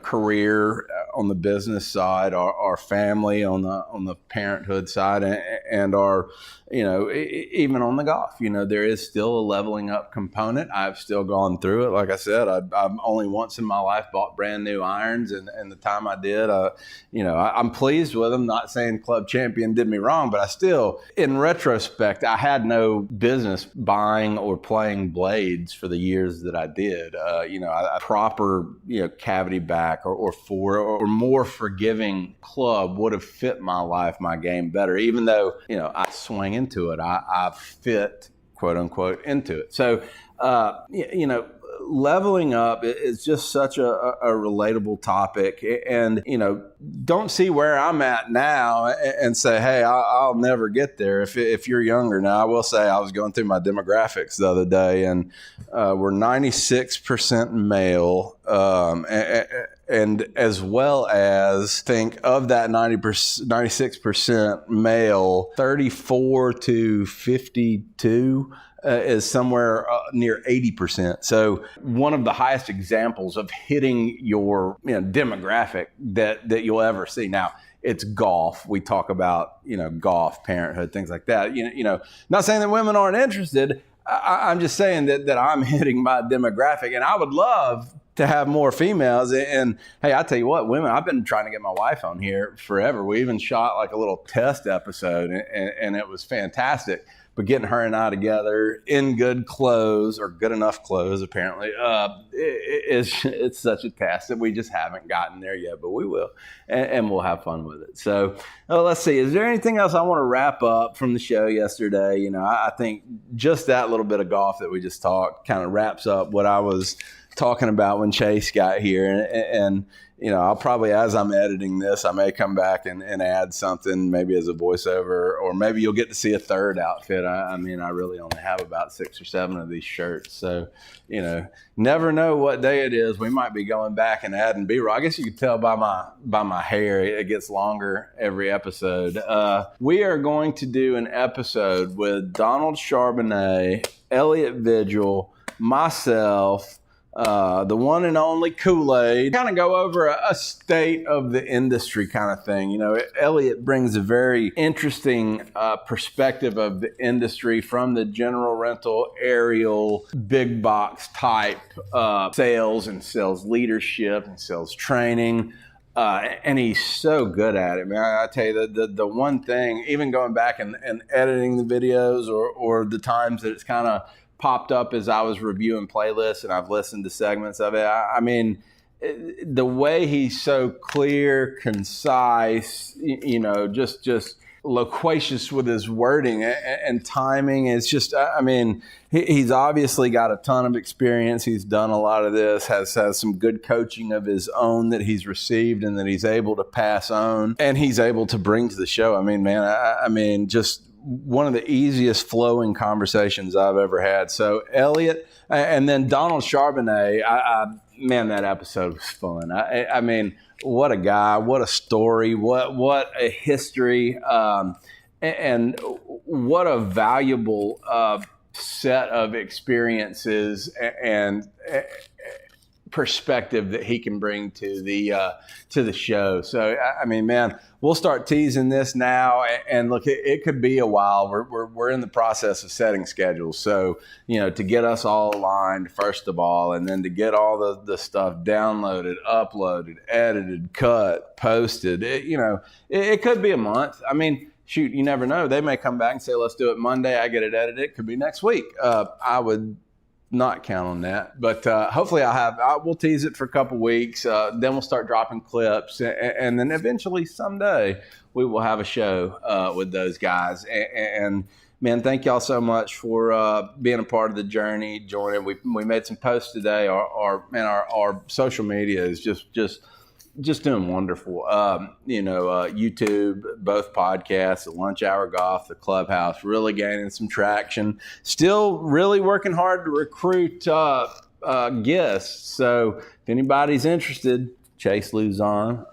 Speaker 2: career on the business side, our family on the parenthood side, and our, even on the golf, there is still a leveling up component. I've still gone through it. Like I said, I've only once in my life bought brand new irons, and the time I did, I'm pleased with them. Not saying Club Champion did me wrong, but I still, in retrospect, I had no business buying or playing blades for the years that I did. A proper, cavity back or more forgiving club would have fit my life, my game better, even though, I swing into it. I fit, quote unquote, into it. So, leveling up is just such a relatable topic, and don't see where I'm at now and say, hey, I'll never get there. If you're younger now, I will say I was going through my demographics the other day, and we're 96% male, and as well as think of that 96% male, 34 to 52 is somewhere near 80%. So one of the highest examples of hitting your demographic that you'll ever see. Now, it's golf. We talk about, golf, parenthood, things like that. Not saying that women aren't interested. I'm just saying that I'm hitting my demographic, and I would love to have more females. And hey, I tell you what, women, I've been trying to get my wife on here forever. We even shot like a little test episode, and it was fantastic. But getting her and I together in good clothes, or good enough clothes, apparently, it's such a task that we just haven't gotten there yet, but we will, and we'll have fun with it. So let's see. Is there anything else I want to wrap up from the show yesterday? I think just that little bit of golf that we just talked kind of wraps up what I was talking about when Chase got here. And I'll probably, as I'm editing this, I may come back and add something maybe as a voiceover, or maybe you'll get to see a third outfit. I really only have about 6 or 7 of these shirts. So, never know what day it is. We might be going back and adding B-roll. I guess you can tell by my hair, it gets longer every episode. We are going to do an episode with Donald Charbonnet, Elliott Vigil, myself, the one and only Kool-Aid. Kind of go over a state of the industry kind of thing. You know, Elliot brings a very interesting perspective of the industry from the general rental, aerial, big box type sales and sales leadership and sales training. And he's so good at it, man. I tell you, the one thing, even going back and editing the videos or the times that it's kind of popped up as I was reviewing playlists and I've listened to segments of it. I mean, the way he's so clear, concise, you know, just loquacious with his wording and timing. It's just, I mean, he's obviously got a ton of experience. He's done a lot of this, has some good coaching of his own that he's received and that he's able to pass on and he's able to bring to the show. I mean, man, I mean, just one of the easiest flowing conversations I've ever had. So Elliot, and then Donald Charbonnet, man, that episode was fun. I mean, what a guy, what a story, what a history, and what a valuable set of experiences and perspective that he can bring to the show. So, I mean, man, we'll start teasing this now. And look, it could be a while. We're in the process of setting schedules. So, you know, to get us all aligned, first of all, and then to get all the stuff downloaded, uploaded, edited, cut, posted, it could be a month. I mean, shoot, you never know. They may come back and say, let's do it Monday. I get it edited. It could be next week. I would not count on that, but hopefully we'll tease it for a couple weeks. Then we'll start dropping clips, and then eventually someday we will have a show with those guys. And man, thank y'all so much for being a part of the journey, joining. We made some posts today. Our social media is just doing wonderful. YouTube, both podcasts, the Lunch Hour Golf, the Clubhouse, really gaining some traction. Still really working hard to recruit guests. So if anybody's interested, Chase Luzon,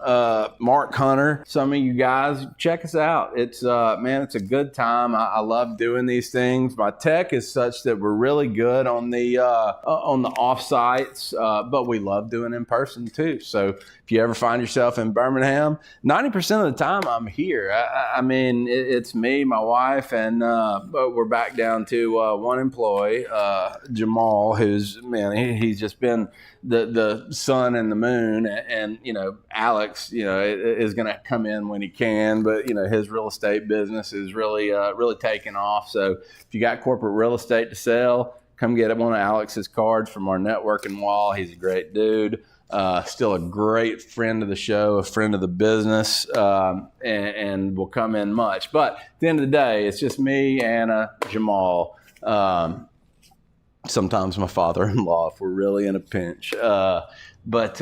Speaker 2: Mark Hunter, some of you guys, check us out. It's it's a good time. I love doing these things. My tech is such that we're really good on the off sites, but we love doing in person too. So if you ever find yourself in Birmingham, 90% of the time I'm here. I mean, it's me, my wife, and but we're back down to one employee, Jamal, who's, man, he's just been the sun and the moon, and Alex, is going to come in when he can, but his real estate business is really taking off. So if you got corporate real estate to sell, come get one of Alex's cards from our networking wall. He's a great dude. Still a great friend of the show, a friend of the business, and will come in much. But at the end of the day, it's just me, Anna, Jamal, sometimes my father-in-law if we're really in a pinch. But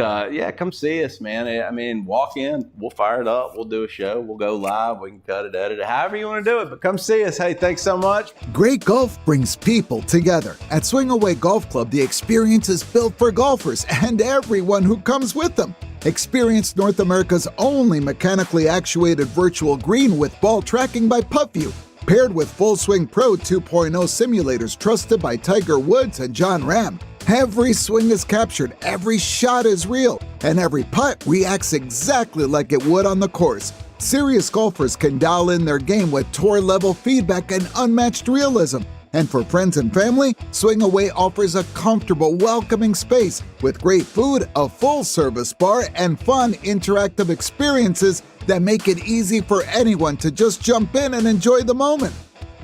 Speaker 2: come see us, man. I mean, walk in, we'll fire it up, we'll do a show, we'll go live, we can cut it, edit it, however you want to do it, but come see us. Hey, thanks so much.
Speaker 5: Great golf brings people together. At Swing Away Golf Club, the experience is built for golfers and everyone who comes with them. Experience North America's only mechanically actuated virtual green with ball tracking by PuttView, paired with Full Swing Pro 2.0 simulators trusted by Tiger Woods and John Ram. Every swing is captured, every shot is real, and every putt reacts exactly like it would on the course. Serious golfers can dial in their game with tour-level feedback and unmatched realism. And for friends and family, Swing Away offers a comfortable, welcoming space with great food, a full-service bar, and fun, interactive experiences that make it easy for anyone to just jump in and enjoy the moment.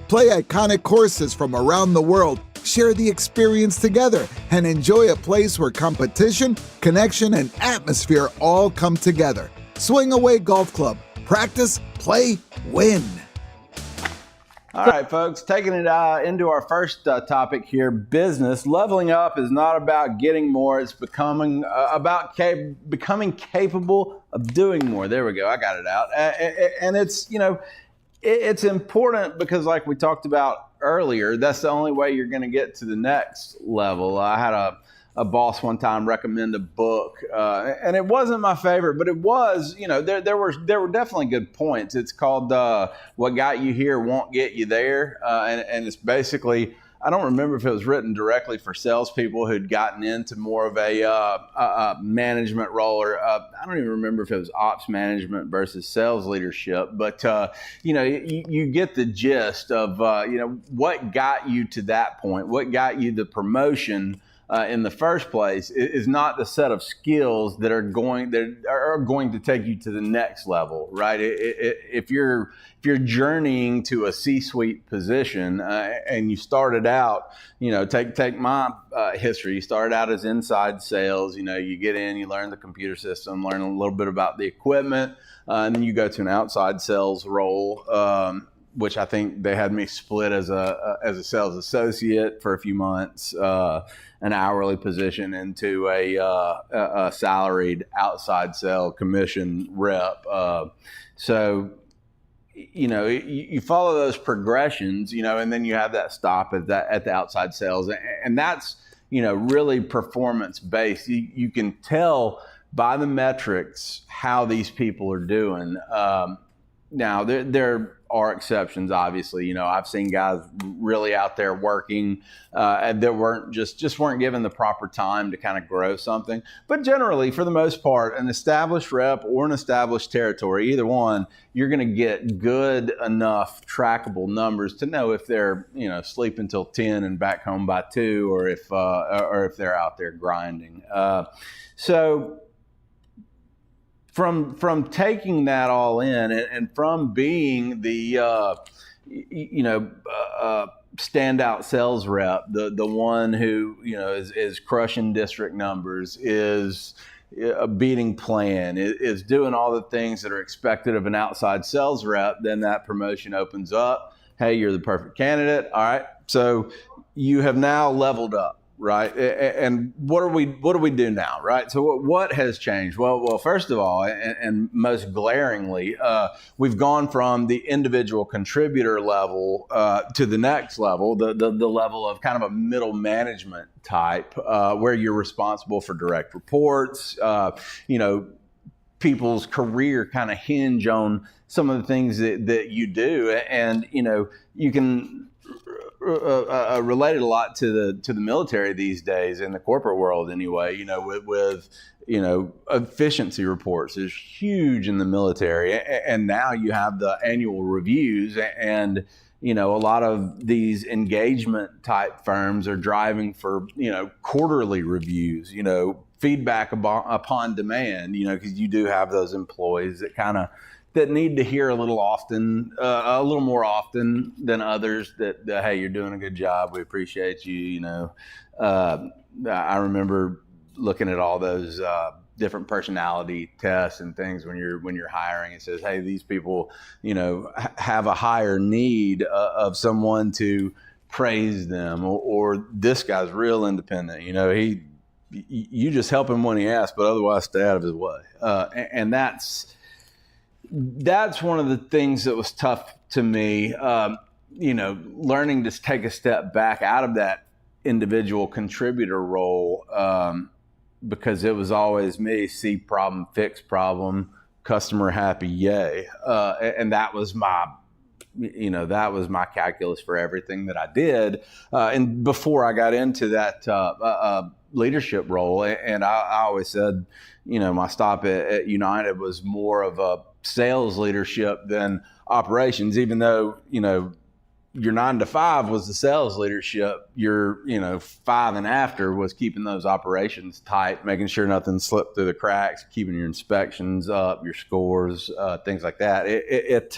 Speaker 5: Play iconic courses from around the world, share the experience together, and enjoy a place where competition, connection, and atmosphere all come together. Swing Away Golf Club. Practice, play, win.
Speaker 2: All right, folks, taking it into our first topic here, business. Leveling up is not about getting more. It's becoming about becoming capable of doing more. There we go. I got it out. And it's, it's important because, like we talked about earlier, that's the only way you're going to get to the next level. I had a boss one time recommend a book, and it wasn't my favorite, but it was, there were definitely good points. It's called What Got You Here Won't Get You There, and it's basically I don't remember if it was written directly for salespeople who'd gotten into more of a management role, or I don't even remember if it was ops management versus sales leadership. But you get the gist of what got you to that point, what got you the promotion. In the first place is not the set of skills that are going to take you to the next level, right? If you're journeying to a C-suite position and you started out, take my history. You started out as inside sales. You get in, you learn the computer system, learn a little bit about the equipment, and then you go to an outside sales role. Which I think they had me split as a sales associate for a few months, an hourly position into a salaried outside sale commission rep. So you follow those progressions, and then you have that stop at the outside sales, and that's really performance based. You can tell by the metrics how these people are doing. Now there are exceptions, obviously. I've seen guys really out there working that weren't given the proper time to kind of grow something. But generally, for the most part, an established rep or an established territory, either one, you're going to get good enough trackable numbers to know if they're sleeping till 10 and back home by 2, or if they're out there grinding. So. From taking that all in and from being the standout sales rep, the one who is crushing district numbers, is beating plan, is doing all the things that are expected of an outside sales rep, then that promotion opens up. Hey, you're the perfect candidate. All right, so you have now leveled up. Right. And what do we do now? Right. So what has changed? Well, first of all, and most glaringly, we've gone from the individual contributor level to the next level, the level of kind of a middle management type, where you're responsible for direct reports. People's career kind of hinge on some of the things that you do. And, you can related a lot to the military these days, in the corporate world anyway. With efficiency reports is huge in the military, and now you have the annual reviews, and a lot of these engagement type firms are driving for quarterly reviews, feedback upon demand, because you do have those employees that need to hear a little more often than others that hey, you're doing a good job. We appreciate you. I remember looking at all those different personality tests and things when you're hiring. It says, hey, these people, have a higher need of someone to praise them, or this guy's real independent. You just help him when he asks, but otherwise stay out of his way. And that's one of the things that was tough to me, learning to take a step back out of that individual contributor role, because it was always me, see problem, fix problem, customer happy, yay. And that was my calculus for everything that I did. And before I got into that leadership role, and I always said, my stop at United was more of a sales leadership than operations, even though, your 9 to 5 was the sales leadership. Your, 5 and after was keeping those operations tight, making sure nothing slipped through the cracks, keeping your inspections up, your scores, things like that. It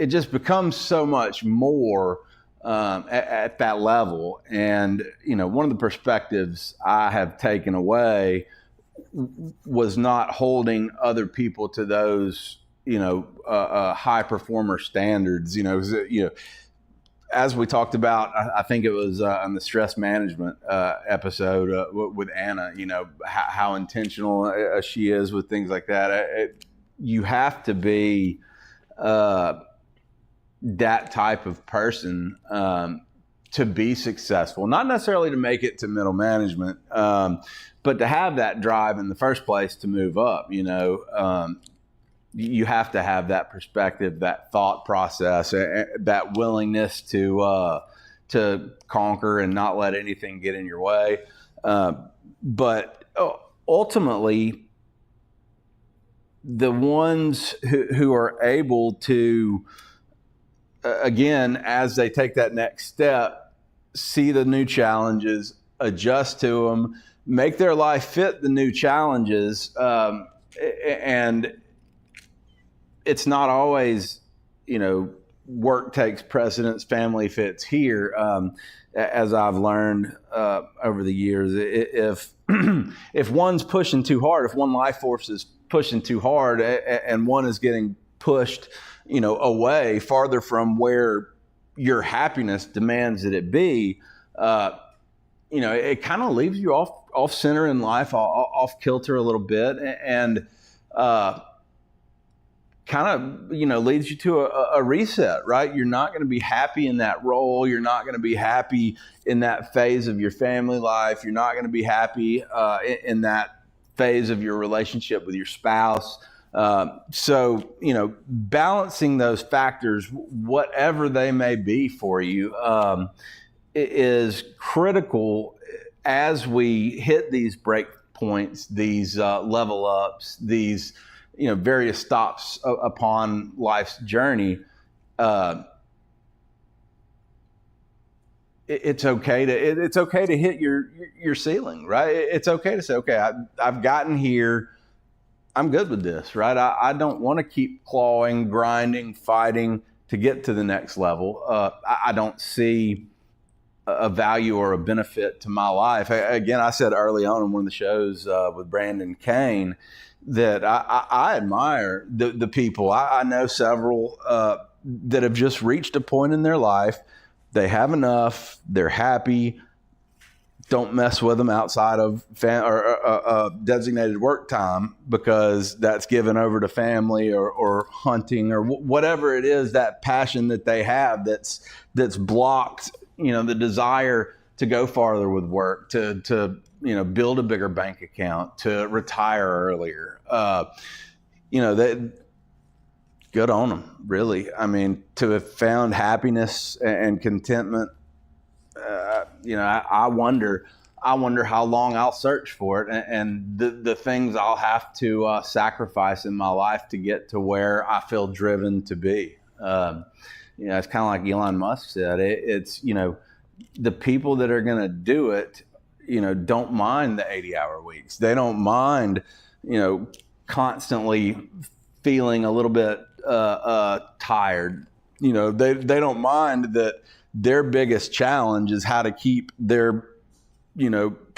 Speaker 2: just becomes so much more at that level. And, one of the perspectives I have taken away was not holding other people to those, high performer standards. As we talked about, I think it was on the stress management episode with Anna, how intentional she is with things like that. You have to be that type of person to be successful, not necessarily to make it to middle management, but to have that drive in the first place to move up. you have to have that perspective, that thought process, that willingness to conquer and not let anything get in your way. But ultimately, the ones who are able to, again, as they take that next step, see the new challenges, adjust to them, make their life fit the new challenges, and it's not always, work takes precedence, family fits here. As I've learned over the years, if one's pushing too hard, if one life force is pushing too hard, and one is getting pushed, away farther from where your happiness demands that it be, it kind of leaves you off center in life, off kilter a little bit, and kind of, leads you to a reset, right? You're not going to be happy in that role. You're not going to be happy in that phase of your family life. You're not going to be happy in that phase of your relationship with your spouse. So, balancing those factors, whatever they may be for you, is critical as we hit these break points, these level ups, these various stops upon life's journey. It's okay to hit your ceiling, right? It's okay to say, okay, I've gotten here. I'm good with this, right? I don't want to keep clawing, grinding, fighting to get to the next level. I don't see a value or a benefit to my life. Again, I said early on in one of the shows with Brandon Kane that I admire the people. I know several that have just reached a point in their life. They have enough. They're happy. Don't mess with them outside of designated work time, because that's given over to family or hunting or whatever it is, that passion that they have that's blocked, the desire to go farther with work, to build a bigger bank account, to retire earlier. That good on them, really. I mean, to have found happiness and contentment. I wonder how long I'll search for it, and the things I'll have to sacrifice in my life to get to where I feel driven to be. It's kind of like Elon Musk said. It's the people that are going to do it, don't mind the 80-hour weeks. They don't mind, constantly feeling a little bit tired. They don't mind that their biggest challenge is how to keep their,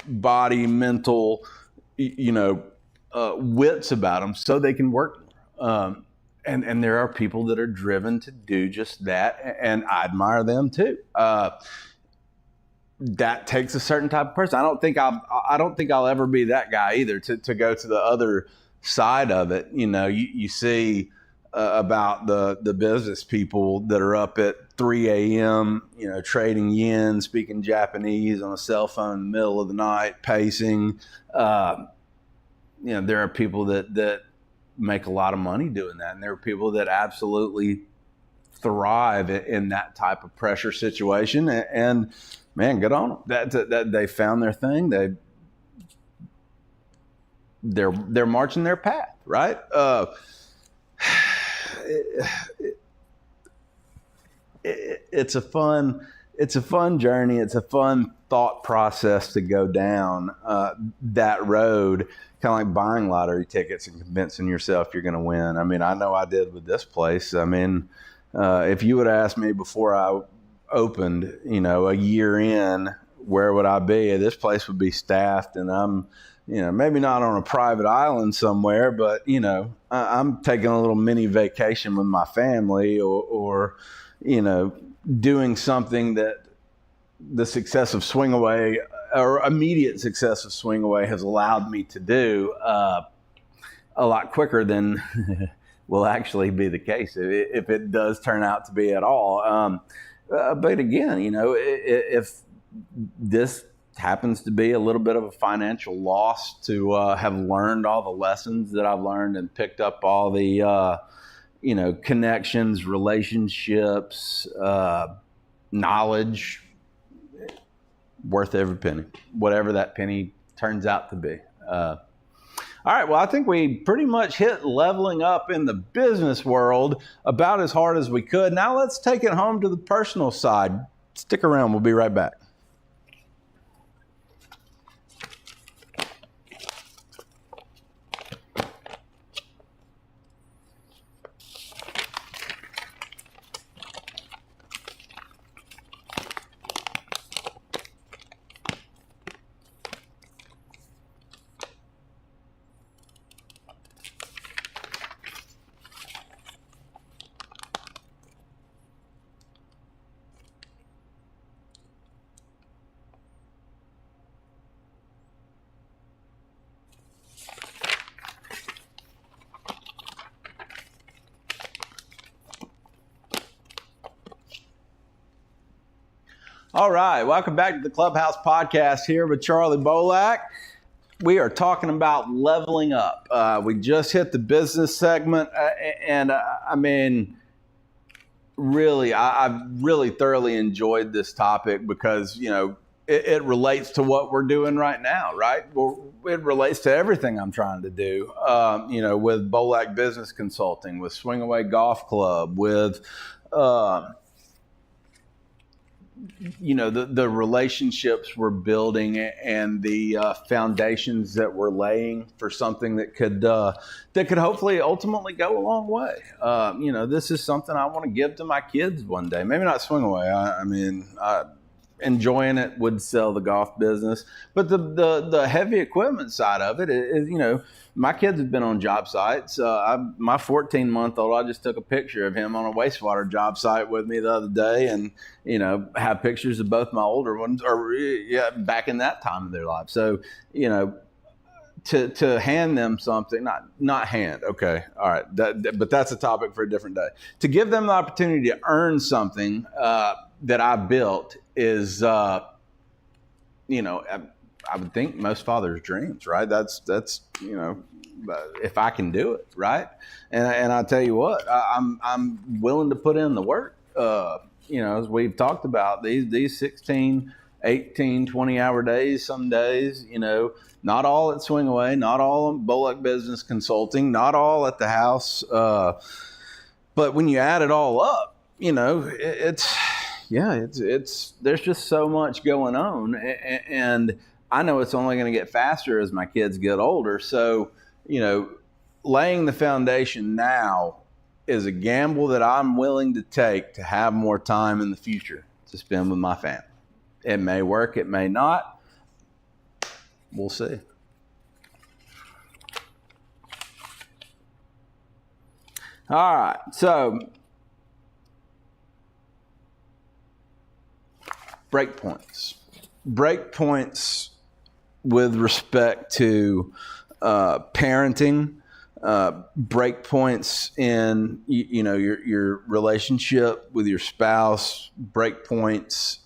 Speaker 2: body, mental, wits about them so they can work more. And there are people that are driven to do just that, and I admire them too. That takes a certain type of person. I don't think I'll ever be that guy either, to go to the other side of it. You see about the business people that are up at 3 a.m., trading yen, speaking Japanese on a cell phone in the middle of the night, pacing. There are people that make a lot of money doing that, and there are people that absolutely thrive in that type of pressure situation. And man, good on them. That they found their thing. They're marching their path, right? It's a fun journey. It's a fun thought process to go down that road, kind of like buying lottery tickets and convincing yourself you're going to win. I mean, I know I did with this place. I mean, if you would have asked me before I opened, a year in, where would I be? This place would be staffed, and I'm, maybe not on a private island somewhere, but, I'm taking a little mini vacation with my family, or doing something that the success of Swing Away, or immediate success of Swing Away, has allowed me to do a lot quicker than will actually be the case if it does turn out to be at all. But again, if this happens to be a little bit of a financial loss to have learned all the lessons that I've learned and picked up all the, connections, relationships, knowledge, worth every penny, whatever that penny turns out to be. All right, well, I think we pretty much hit leveling up in the business world about as hard as we could. Now let's take it home to the personal side. Stick around. We'll be right back. All right, welcome back to the Clubhouse Podcast here with Charlie Bolak. We are talking about leveling up. We just hit the business segment, and I mean, really, I've really thoroughly enjoyed this topic because, it relates to what we're doing right now, right? Well, it relates to everything I'm trying to do, with Bolak Business Consulting, with Swing Away Golf Club, with the relationships we're building and the foundations that we're laying for something that could hopefully ultimately go a long way. This is something I want to give to my kids one day. Maybe not Swing Away. Enjoying it would sell the golf business, but the heavy equipment side of it is, my kids have been on job sites. My 14-month-old, I just took a picture of him on a wastewater job site with me the other day, and have pictures of both my older ones, back in that time of their life. So to hand them something, not hand, okay, all right, but that's a topic for a different day. To give them the opportunity to earn something that I built is, I would think most fathers' dreams, right? That's if I can do it, right? And I tell you what, I'm willing to put in the work. As we've talked about, these 16, 18, 20-hour days, some days, not all at Swing Away, not all at Bolak Business Consulting, not all at the house. But when you add it all up, it's there's just so much going on, and I know it's only going to get faster as my kids get older. So, laying the foundation now is a gamble that I'm willing to take to have more time in the future to spend with my family. It may work, it may not. We'll see. All right, so breakpoints with respect to parenting, breakpoints in your relationship with your spouse, breakpoints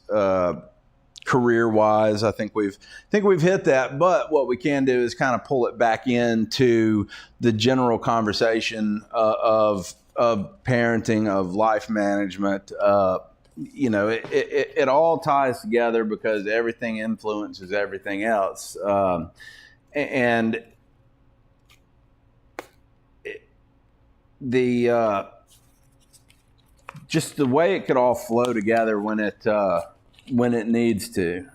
Speaker 2: career wise. I think we've hit that, but what we can do is kind of pull it back into the general conversation of parenting, of life management. It all ties together because everything influences everything else. Just the way it could all flow together when it needs to.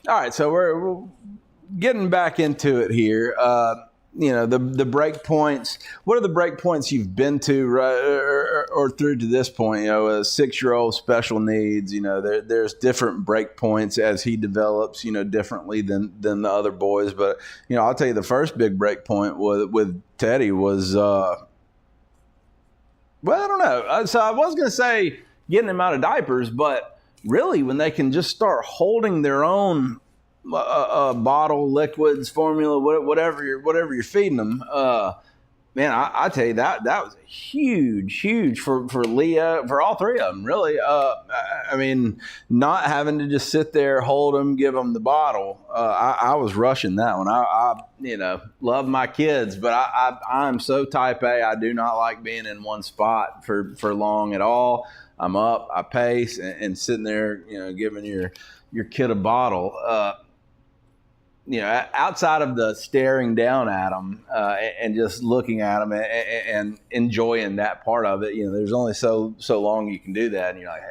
Speaker 2: All right, so we're getting back into it here. The break points. What are the break points you've been to, right, or through to this point? A 6-year-old special needs. There's different break points as he develops. Differently than the other boys. But I'll tell you, the first big break point with Teddy was Well, I don't know. So I was going to say getting them out of diapers, but really when they can just start holding their own bottle, liquids, formula, whatever you're feeding them, man, I tell you that was huge for Leah, for all three of them, really. I mean, not having to just sit there, hold them, give them the bottle. I was rushing that one. I love my kids, but I'm so type A. I do not like being in one spot for long at all. I'm up, I pace, and sitting there, giving your kid a bottle. Outside of the staring down at them and just looking at them and enjoying that part of it, there's only so long you can do that. And you're like, hey,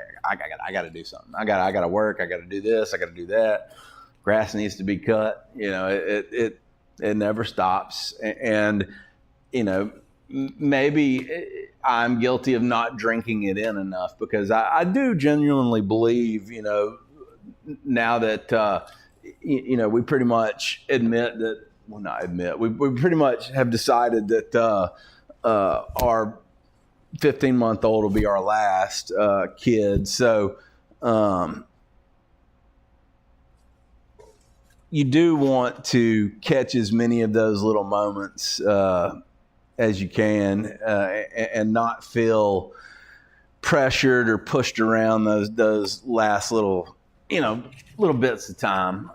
Speaker 2: I got to do something. I got to work. I got to do this. I got to do that. Grass needs to be cut. It never stops. And maybe I'm guilty of not drinking it in enough, because I do genuinely believe, now that. We pretty much admit that, well, not admit, we pretty much have decided that our 15-month-old will be our last kid. So you do want to catch as many of those little moments as you can and not feel pressured or pushed around those last little bits of time.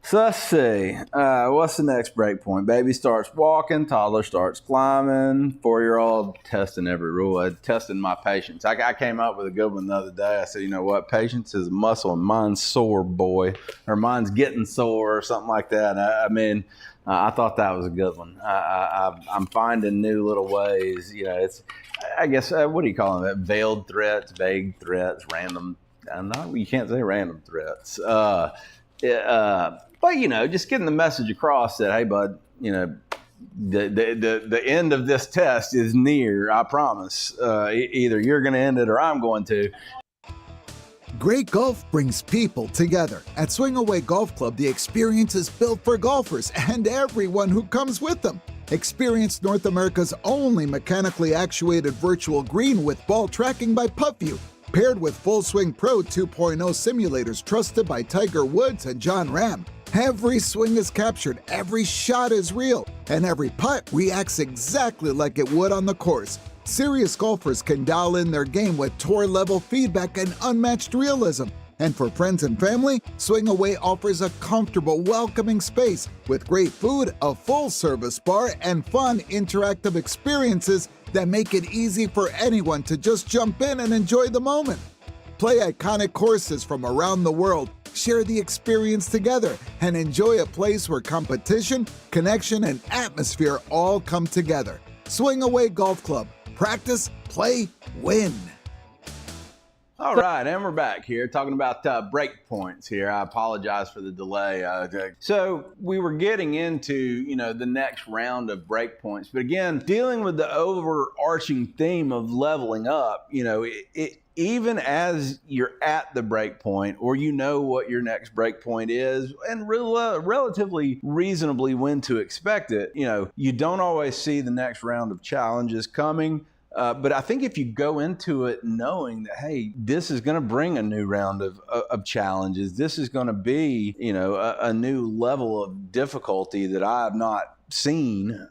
Speaker 2: So let's see. What's the next break point? Baby starts walking, toddler starts climbing, 4-year-old testing every rule. Testing my patience. I came up with a good one the other day. I said, you know what? Patience is a muscle, and mine's sore, boy. Or mine's getting sore, or something like that. I thought that was a good one. I'm finding new little ways. It's, I guess, what do you call them? Veiled threats, vague threats, random. No, you can't say random threats. But just getting the message across that, hey, bud, the end of this test is near. I promise. Either you're going to end it or I'm going to.
Speaker 5: Great golf brings people together. At Swing Away Golf Club, the experience is built for golfers and everyone who comes with them. Experience North America's only mechanically actuated virtual green with ball tracking by PuttView, paired with Full Swing Pro 2.0 simulators trusted by Tiger Woods and John Ram. Every swing is captured, every shot is real, and every putt reacts exactly like it would on the course. Serious golfers can dial in their game with tour-level feedback and unmatched realism. And for friends and family, Swing Away offers a comfortable, welcoming space with great food, a full-service bar, and fun interactive experiences that make it easy for anyone to just jump in and enjoy the moment. Play iconic courses from around the world, share the experience together, and enjoy a place where competition, connection, and atmosphere all come together. Swing Away Golf Club. Practice, play, win.
Speaker 2: All right, and we're back here talking about break points here. I apologize for the delay. So we were getting into, the next round of break points. But again, dealing with the overarching theme of leveling up, even as you're at the break point, or what your next break point is, and relatively reasonably when to expect it, you don't always see the next round of challenges coming. But I think if you go into it knowing that, hey, this is going to bring a new round of challenges, this is going to be, a new level of difficulty that I have not seen,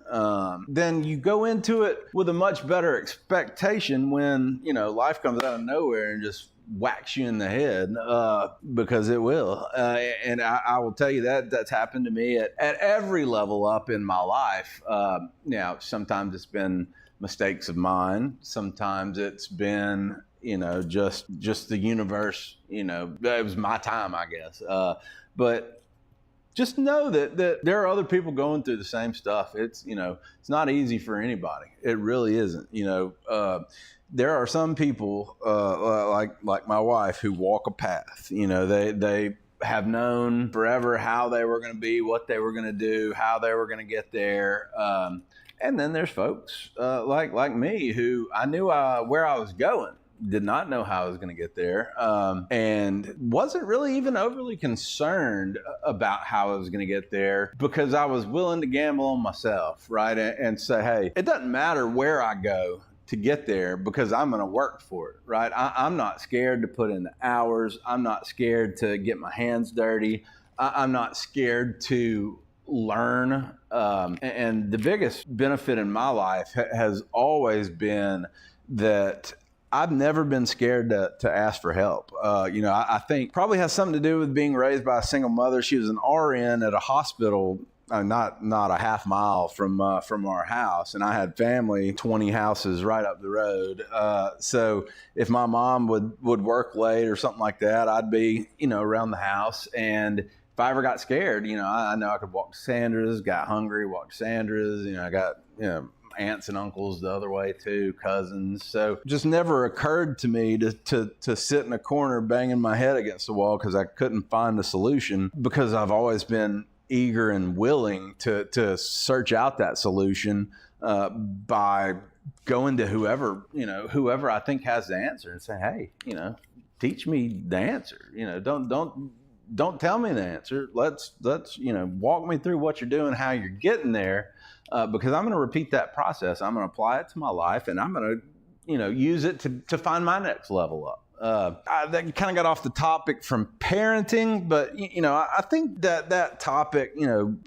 Speaker 2: then you go into it with a much better expectation when, life comes out of nowhere and just whacks you in the head, because it will. And I will tell you that's happened to me at every level up in my life. Now, sometimes it's been mistakes of mine. Sometimes it's been, just the universe, it was my time, I guess. But just know that there are other people going through the same stuff. It's, it's not easy for anybody. It really isn't. There are some people, like my wife, who walk a path. They have known forever how they were going to be, what they were going to do, how they were going to get there. And then there's folks like me who I knew where I was going did not know how I was going to get there, and wasn't really even overly concerned about how I was going to get there because I was willing to gamble on myself, right? And say, hey, it doesn't matter where I go to get there because I'm going to work for it, right? I'm not scared to put in the hours. I'm not scared to get my hands dirty. I'm not scared to learn. And the biggest benefit in my life has always been that I've never been scared to ask for help. I think probably has something to do with being raised by a single mother. She was an RN at a hospital not a half mile from our house, and I had family 20 houses right up the road. So if my mom would work late or something like that, I'd be around the house, and if I ever got scared, I know I could walk to Sandra's. Got hungry, walked to Sandra's. I got aunts and uncles the other way too, cousins. So just never occurred to me to sit in a corner banging my head against the wall because I couldn't find a solution, because I've always been eager and willing to search out that solution by going to whoever I think has the answer and say, hey, teach me the answer. Don't tell me the answer. Let's walk me through what you're doing, how you're getting there, because I'm going to repeat that process. I'm going to apply it to my life, and I'm going to use it to find my next level up. That kind of got off the topic from parenting, but I think that topic,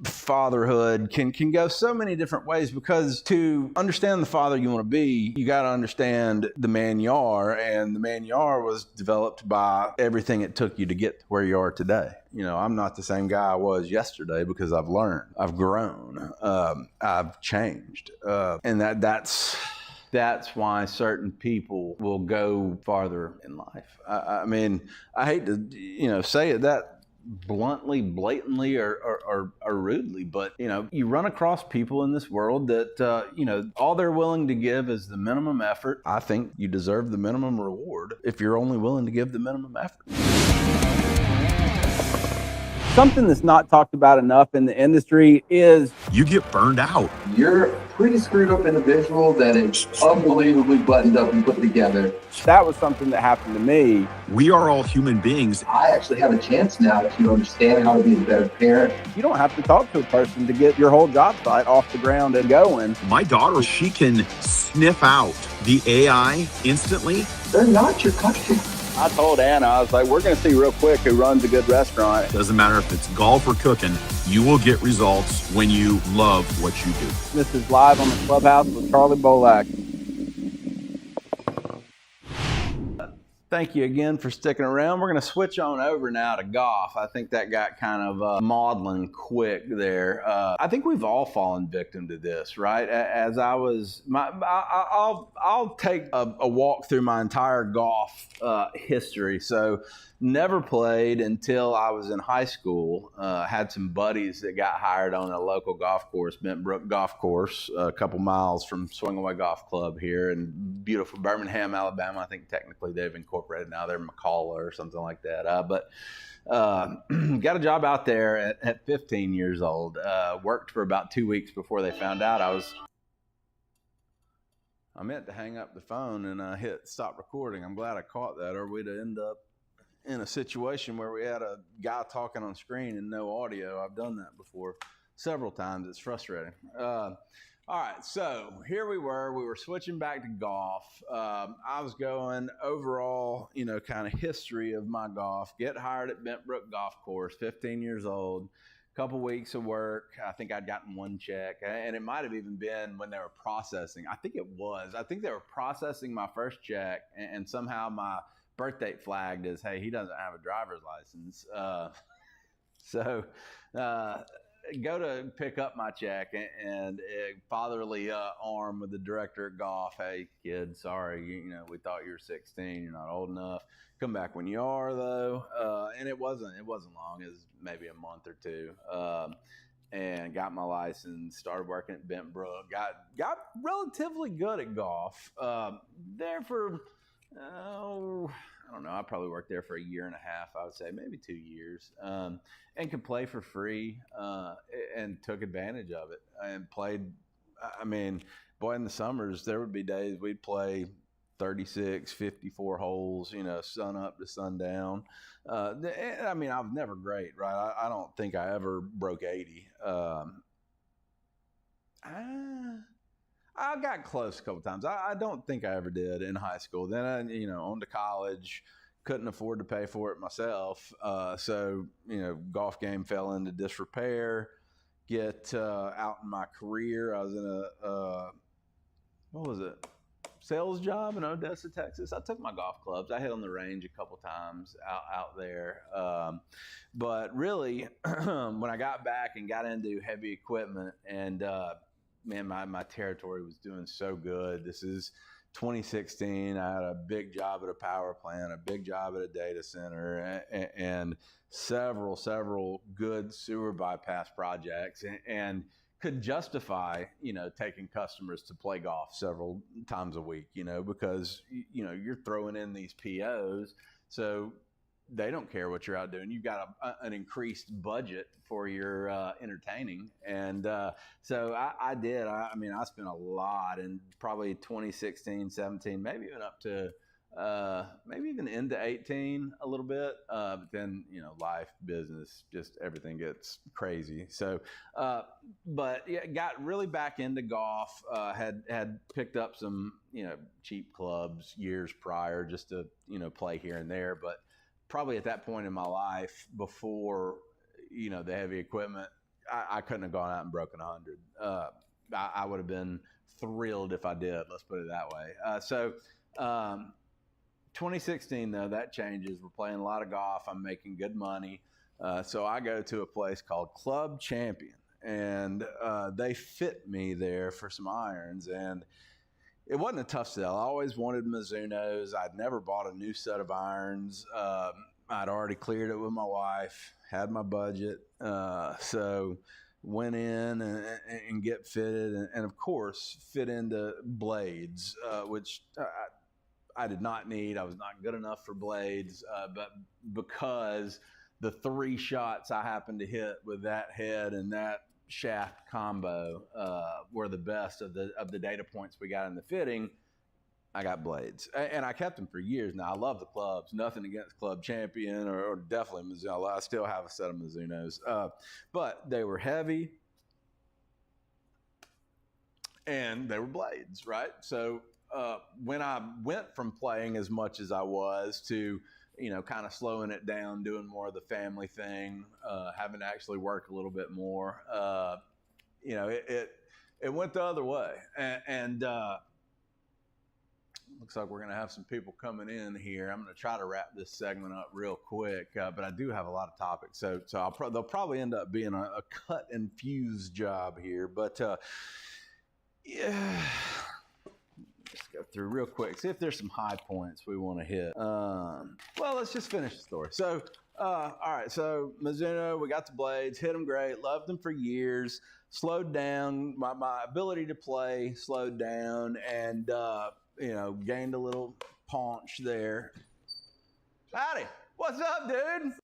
Speaker 2: fatherhood can go so many different ways, because to understand the father you want to be, you got to understand the man you are, and the man you are was developed by everything it took you to get to where you are today. I'm not the same guy I was yesterday because I've learned, I've grown, I've changed, and that's why certain people will go farther in life. I mean, I hate to, say it that bluntly, blatantly, or rudely, but, you run across people in this world that, all they're willing to give is the minimum effort. I think you deserve the minimum reward if you're only willing to give the minimum effort.
Speaker 6: Something that's not talked about enough in the industry is
Speaker 3: You get burned out.
Speaker 4: You're a pretty screwed up individual that is unbelievably buttoned up and put together.
Speaker 6: that was something that happened to me.
Speaker 3: We are all human beings.
Speaker 4: I actually have a chance now to understand how to be a better parent.
Speaker 6: You don't have to talk to a person to get your whole job site off the ground and going.
Speaker 3: My daughter, she can sniff out the AI instantly.
Speaker 4: They're not your country.
Speaker 6: I told Anna, I was like, we're going to see real quick who runs a good restaurant.
Speaker 3: Doesn't matter if it's golf or cooking, you will get results when you love what you do.
Speaker 6: This is Live on the Clubhouse with Charlie Bolak.
Speaker 2: Thank you again for sticking around. We're going to switch on over now to golf. I think that got kind of maudlin quick there. I think we've all fallen victim to this, right? As I was, I'll take a walk through my entire golf history. So never played until I was in high school. Had some buddies that got hired on a local golf course, Bent Brook Golf Course, a couple miles from Swing Away Golf Club here in beautiful Birmingham, Alabama. I think technically they've incorporated now. They're McCalla or something like that. But got a job out there at 15 years old. Worked for about 2 weeks before they found out I meant to hang up the phone and I hit stop recording. I'm glad I caught that, or we'd end up in a situation where we had a guy talking on screen and no audio. I've done that before several times. It's frustrating. All right, so here we were switching back to golf. I was going overall, kind of history of my golf. Get hired at Bent Brook Golf Course, 15 years old, couple weeks of work. I think I'd gotten one check, and it might have even been when they were processing. I think they were processing my first check, and somehow my birth date flagged as, hey, he doesn't have a driver's license. So go to pick up my check, and a fatherly arm with the director at golf. Hey, kid, sorry, we thought you were 16. You're not old enough. Come back when you are, though. And it wasn't long. It was maybe a month or two. And got my license, started working at Bent Brook, got relatively good at golf. There for I don't know, I probably worked there for a year and a half, I would say, maybe 2 years, and could play for free, and took advantage of it and played. I mean, boy, in the summers, there would be days we'd play 36, 54 holes, sun up to sundown. I mean, I was never great, right? I don't think I ever broke 80. I got close a couple times. I don't think I ever did in high school. Then on to college, couldn't afford to pay for it myself. So golf game fell into disrepair. Get out in my career, I was in a sales job in Odessa, Texas. I took my golf clubs. I hit on the range a couple times out there. But really, when I got back and got into heavy equipment, and man, my territory was doing so good. This is 2016. I had a big job at a power plant, a big job at a data center, and several good sewer bypass projects, and could justify, taking customers to play golf several times a week, because, you're throwing in these POs. So they don't care what you're out doing. You've got an increased budget for your entertaining. And so I did. I spent a lot in probably 2016, 17, maybe even up to maybe even into 18 a little bit. But then, life, business, just everything gets crazy. So, but yeah, got really back into golf, had picked up some, cheap clubs years prior just to, play here and there. But probably at that point in my life before, the heavy equipment, I couldn't have gone out and broken 100. I would have been thrilled if I did, let's put it that way. 2016, though, that changes. We're playing a lot of golf. I'm making good money. So I go to a place called Club Champion, and they fit me there for some irons. And it wasn't a tough sell. I always wanted Mizunos. I'd never bought a new set of irons. I'd already cleared it with my wife, had my budget. So went in and get fitted, and of course, fit into blades, which I did not need. I was not good enough for blades, but because the 3 shots I happened to hit with that head and that shaft combo were the best of the data points we got in the fitting, I got blades. And I kept them for years. Now, I love the clubs. Nothing against Club Champion or definitely Mizuno. I still have a set of Mizunos. But they were heavy and they were blades, right? So when I went from playing as much as I was to, kind of slowing it down, doing more of the family thing, having to actually work a little bit more, it went the other way. And looks like we're going to have some people coming in here. I'm going to try to wrap this segment up real quick, but I do have a lot of topics. So they'll probably end up being a cut and fuse job here. But yeah, let's go through real quick. See if there's some high points we want to hit. Well, let's just finish the story. So, all right. So Mizuno, we got the blades, hit them great, loved them for years, slowed down. My ability to play slowed down, and, gained a little paunch there. Howdy. What's up, dude?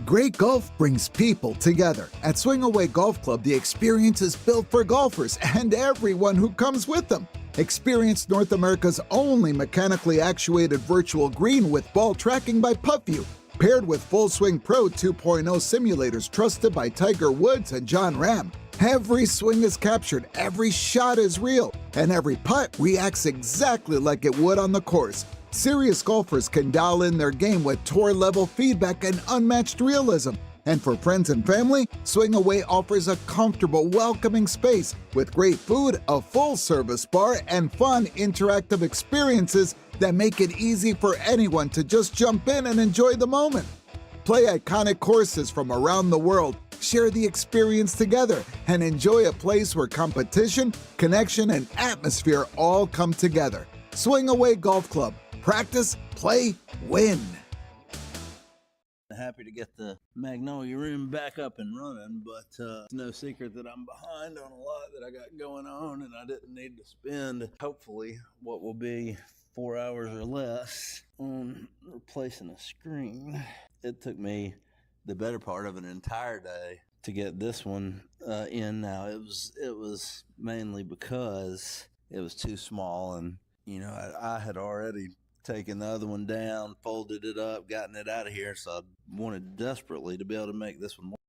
Speaker 5: Great golf brings people together. At Swing Away Golf Club, the experience is built for golfers and everyone who comes with them. Experience North America's only mechanically actuated virtual green with ball tracking by PuttView, paired with Full Swing Pro 2.0 simulators trusted by Tiger Woods and John Ram. Every swing is captured, every shot is real, and every putt reacts exactly like it would on the course. Serious golfers can dial in their game with tour-level feedback and unmatched realism. And for friends and family, Swing Away offers a comfortable, welcoming space with great food, a full-service bar, and fun, interactive experiences that make it easy for anyone to just jump in and enjoy the moment. Play iconic courses from around the world, share the experience together, and enjoy a place where competition, connection, and atmosphere all come together. Swing Away Golf Club. Practice, play, win.
Speaker 1: Happy to get the Magnolia room back up and running, but it's no secret that I'm behind on a lot that I got going on, and I didn't need to spend, hopefully, what will be 4 hours or less on replacing a screen. It took me the better part of an entire day to get this one in now. It was mainly because it was too small, and
Speaker 7: I had already taken the other one down, folded it up, gotten it out of here. So I wanted desperately to be able to make this one more.